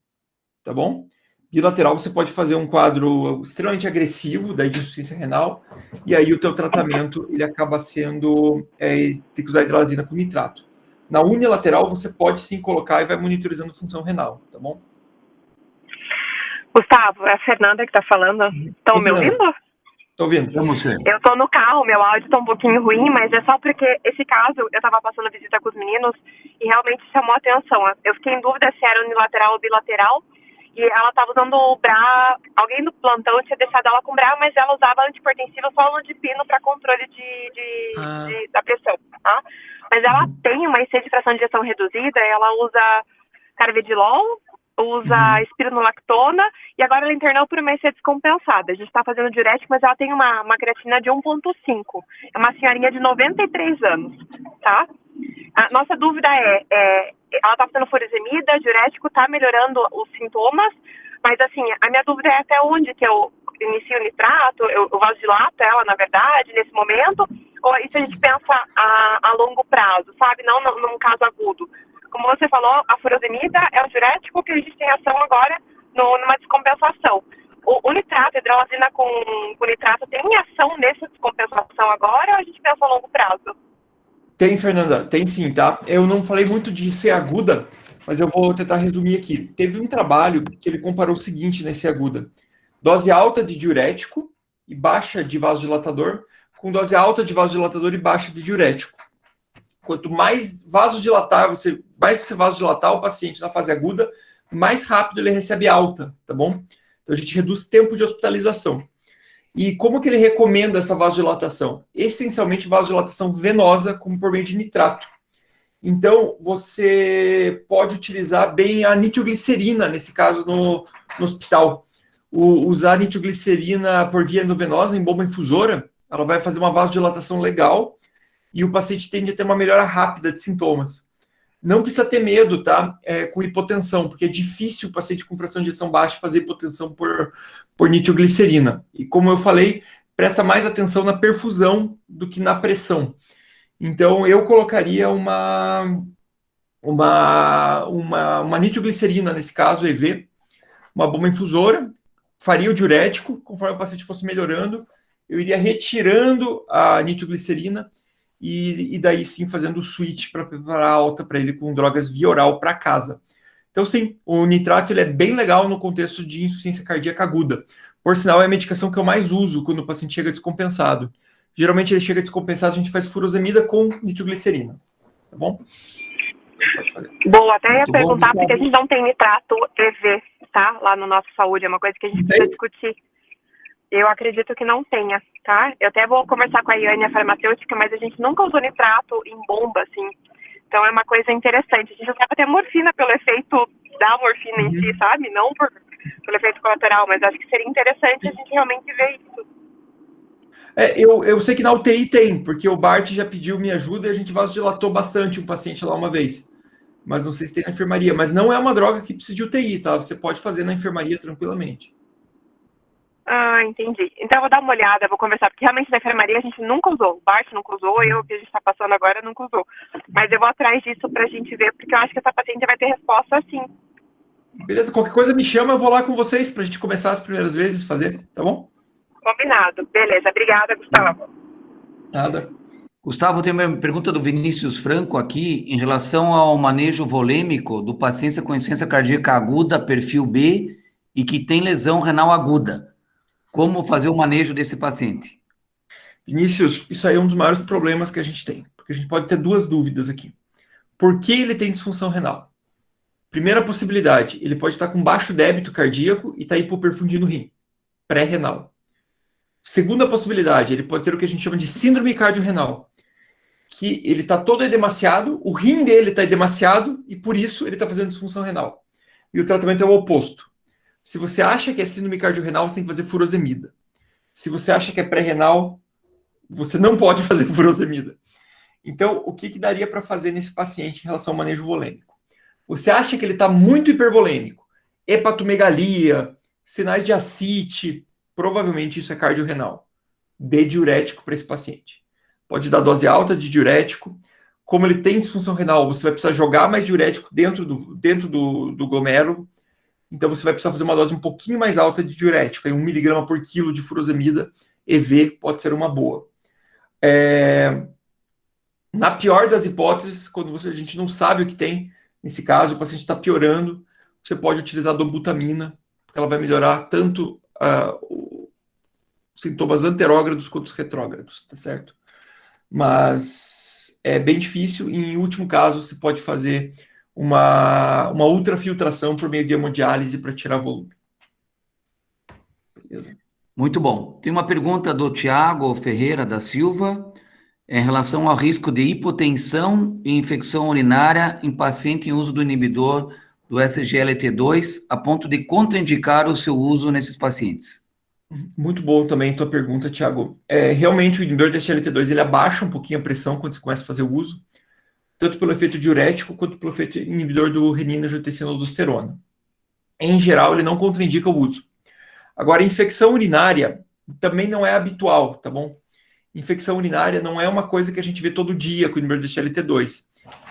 tá bom? Bilateral você pode fazer um quadro extremamente agressivo da insuficiência renal e aí o teu tratamento ele acaba sendo tem que usar hidrazina com nitrato. Na unilateral você pode sim colocar e vai monitorizando função renal, tá bom? Gustavo, é a Fernanda que está falando. Estão me ouvindo? Tô ouvindo. Vamos ver. Eu tô no carro, meu áudio tá um pouquinho ruim, mas é só porque esse caso eu tava passando visita com os meninos e realmente chamou a atenção. Eu fiquei em dúvida se era unilateral ou bilateral e ela tava usando o BRA, alguém do plantão tinha deixado ela com BRA, mas ela usava antihipertensiva só no dipino para controle da pressão, tá? Mas ela tem uma IC de fração de ejeção reduzida, ela usa carvedilol, usa espironolactona e agora ela internou por uma IC descompensada. A gente está fazendo diurético, mas ela tem uma creatina de 1,5. É uma senhorinha de 93 anos, tá? A nossa dúvida ela está fazendo furosemida, diurético, está melhorando os sintomas, mas assim, a minha dúvida é até onde que eu inicio o nitrato, eu vasodilato ela, na verdade, nesse momento, ou isso a gente pensa a longo prazo, sabe? Não num caso agudo. Como você falou, a furosemida é um diurético que a gente tem ação agora numa descompensação. O nitrato, a hidralazina com nitrato, tem ação nessa descompensação agora ou a gente pensa a longo prazo? Tem, Fernanda, tem sim, tá? Eu não falei muito de IC aguda, mas eu vou tentar resumir aqui. Teve um trabalho que ele comparou o seguinte na IC aguda: dose alta de diurético e baixa de vasodilatador, com dose alta de vasodilatador e baixa de diurético. Quanto mais mais você vasodilatar o paciente na fase aguda, mais rápido ele recebe alta, tá bom? Então a gente reduz tempo de hospitalização. E como que ele recomenda essa vasodilatação? Essencialmente vasodilatação venosa, como por meio de nitrato. Então você pode utilizar bem a nitroglicerina, nesse caso no hospital. Usar a nitroglicerina por via endovenosa em bomba infusora, ela vai fazer uma vasodilatação legal e o paciente tende a ter uma melhora rápida de sintomas. Não precisa ter medo, tá? Com hipotensão, porque é difícil o paciente com fração de ejeção baixa fazer hipotensão por nitroglicerina. E como eu falei, presta mais atenção na perfusão do que na pressão. Então, eu colocaria uma nitroglicerina, nesse caso, EV, uma bomba infusora, faria o diurético, conforme o paciente fosse melhorando, eu iria retirando a nitroglicerina e daí sim fazendo o switch para preparar a alta para ele com drogas via oral para casa. Então sim, o nitrato ele é bem legal no contexto de insuficiência cardíaca aguda. Por sinal, é a medicação que eu mais uso quando o paciente chega descompensado. Geralmente ele chega descompensado, a gente faz furosemida com nitroglicerina. Tá bom? Pode fazer. Boa, até ia perguntar, porque a gente não tem nitrato EV, tá? Lá no nosso saúde, é uma coisa que a gente precisa discutir. Eu acredito que não tenha, tá? Eu até vou conversar com a Iane, a farmacêutica, mas a gente nunca usou nitrato em bomba, assim. Então é uma coisa interessante. A gente usava até morfina pelo efeito da morfina em si, sabe? Não pelo efeito colateral, mas acho que seria interessante a gente realmente ver isso. Eu sei que na UTI tem, porque o Bart já pediu minha ajuda e a gente vasodilatou bastante um paciente lá uma vez. Mas não sei se tem na enfermaria. Mas não é uma droga que precisa de UTI, tá? Você pode fazer na enfermaria tranquilamente. Ah, entendi. Então eu vou dar uma olhada, vou conversar, porque realmente na enfermaria a gente nunca usou. O Bart nunca usou, eu que a gente está passando agora nunca usou. Mas eu vou atrás disso pra gente ver, porque eu acho que essa paciente vai ter resposta assim. Beleza, qualquer coisa me chama, eu vou lá com vocês pra gente começar as primeiras vezes, fazer, tá bom? Combinado. Beleza, obrigada, Gustavo. Nada. Gustavo, tem uma pergunta do Vinícius Franco aqui, em relação ao manejo volêmico do paciente com insuficiência cardíaca aguda, perfil B, e que tem lesão renal aguda. Como fazer o manejo desse paciente? Vinícius, isso aí é um dos maiores problemas que a gente tem, porque a gente pode ter duas dúvidas aqui. Por que ele tem disfunção renal? Primeira possibilidade, ele pode estar com baixo débito cardíaco e estar hipoperfundindo o rim, pré-renal. Segunda possibilidade, ele pode ter o que a gente chama de síndrome cardiorrenal, que ele está todo edemaciado, o rim dele está edemaciado e por isso ele está fazendo disfunção renal. E o tratamento é o oposto. Se você acha que é síndrome cardiorrenal, você tem que fazer furosemida. Se você acha que é pré-renal, você não pode fazer furosemida. Então, o que daria para fazer nesse paciente em relação ao manejo volêmico? Você acha que ele está muito hipervolêmico, hepatomegalia, sinais de ascite, provavelmente isso é cardiorrenal. Dê diurético para esse paciente. Pode dar dose alta de diurético. Como ele tem disfunção renal, você vai precisar jogar mais diurético dentro do glomérulo. Então, você vai precisar fazer uma dose um pouquinho mais alta de diurético. Aí 1 mg por quilo de furosemida EV pode ser uma boa. Na pior das hipóteses, quando a gente não sabe o que tem, nesse caso, o paciente está piorando, você pode utilizar dobutamina, porque ela vai melhorar tanto sintomas anterógrados quanto os retrógrados, tá certo? Mas é bem difícil, e em último caso, se pode fazer uma ultrafiltração por meio de hemodiálise para tirar volume. Beleza? Muito bom. Tem uma pergunta do Tiago Ferreira da Silva, em relação ao risco de hipotensão e infecção urinária em paciente em uso do inibidor do SGLT2, a ponto de contraindicar o seu uso nesses pacientes. Muito bom também a tua pergunta, Thiago. Realmente o inibidor do SGLT2 ele abaixa um pouquinho a pressão quando você começa a fazer o uso, tanto pelo efeito diurético quanto pelo efeito inibidor do renina-angiotensina-aldosterona. Em geral, ele não contraindica o uso. Agora, infecção urinária também não é habitual, tá bom? Infecção urinária não é uma coisa que a gente vê todo dia com o inibidor do SGLT2.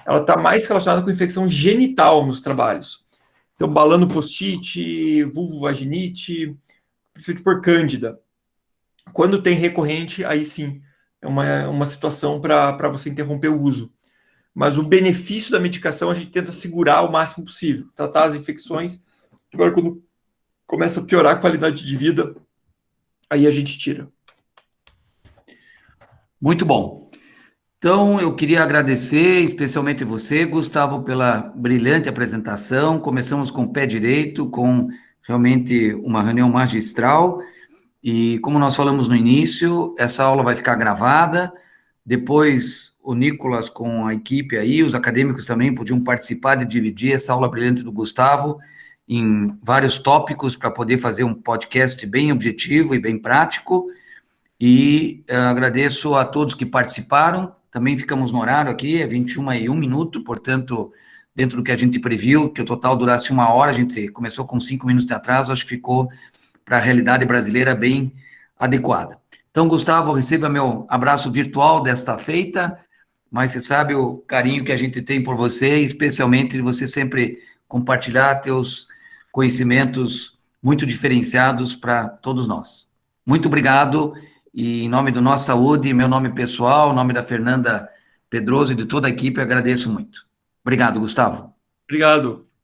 Ela está mais relacionada com infecção genital nos trabalhos. Então, balanopost-it, vulvovaginite, principalmente por cândida. Quando tem recorrente, aí sim, é uma situação para você interromper o uso. Mas o benefício da medicação a gente tenta segurar o máximo possível, tratar as infecções. Agora, quando começa a piorar a qualidade de vida, aí a gente tira. Muito bom. Então, eu queria agradecer especialmente você, Gustavo, pela brilhante apresentação. Começamos com o pé direito, com realmente uma reunião magistral. E como nós falamos no início, essa aula vai ficar gravada. Depois, o Nicolas com a equipe aí, os acadêmicos também podiam participar e dividir essa aula brilhante do Gustavo em vários tópicos para poder fazer um podcast bem objetivo e bem prático. E agradeço a todos que participaram. Também ficamos no horário aqui, é 21h01, portanto, dentro do que a gente previu, que o total durasse 1 hora, a gente começou com 5 minutos de atraso, acho que ficou para a realidade brasileira bem adequada. Então, Gustavo, receba meu abraço virtual desta feita, mas você sabe o carinho que a gente tem por você, especialmente de você sempre compartilhar teus conhecimentos muito diferenciados para todos nós. Muito obrigado. E em nome do Nossa Saúde, meu nome pessoal, em nome da Fernanda Pedroso e de toda a equipe, agradeço muito. Obrigado, Gustavo. Obrigado.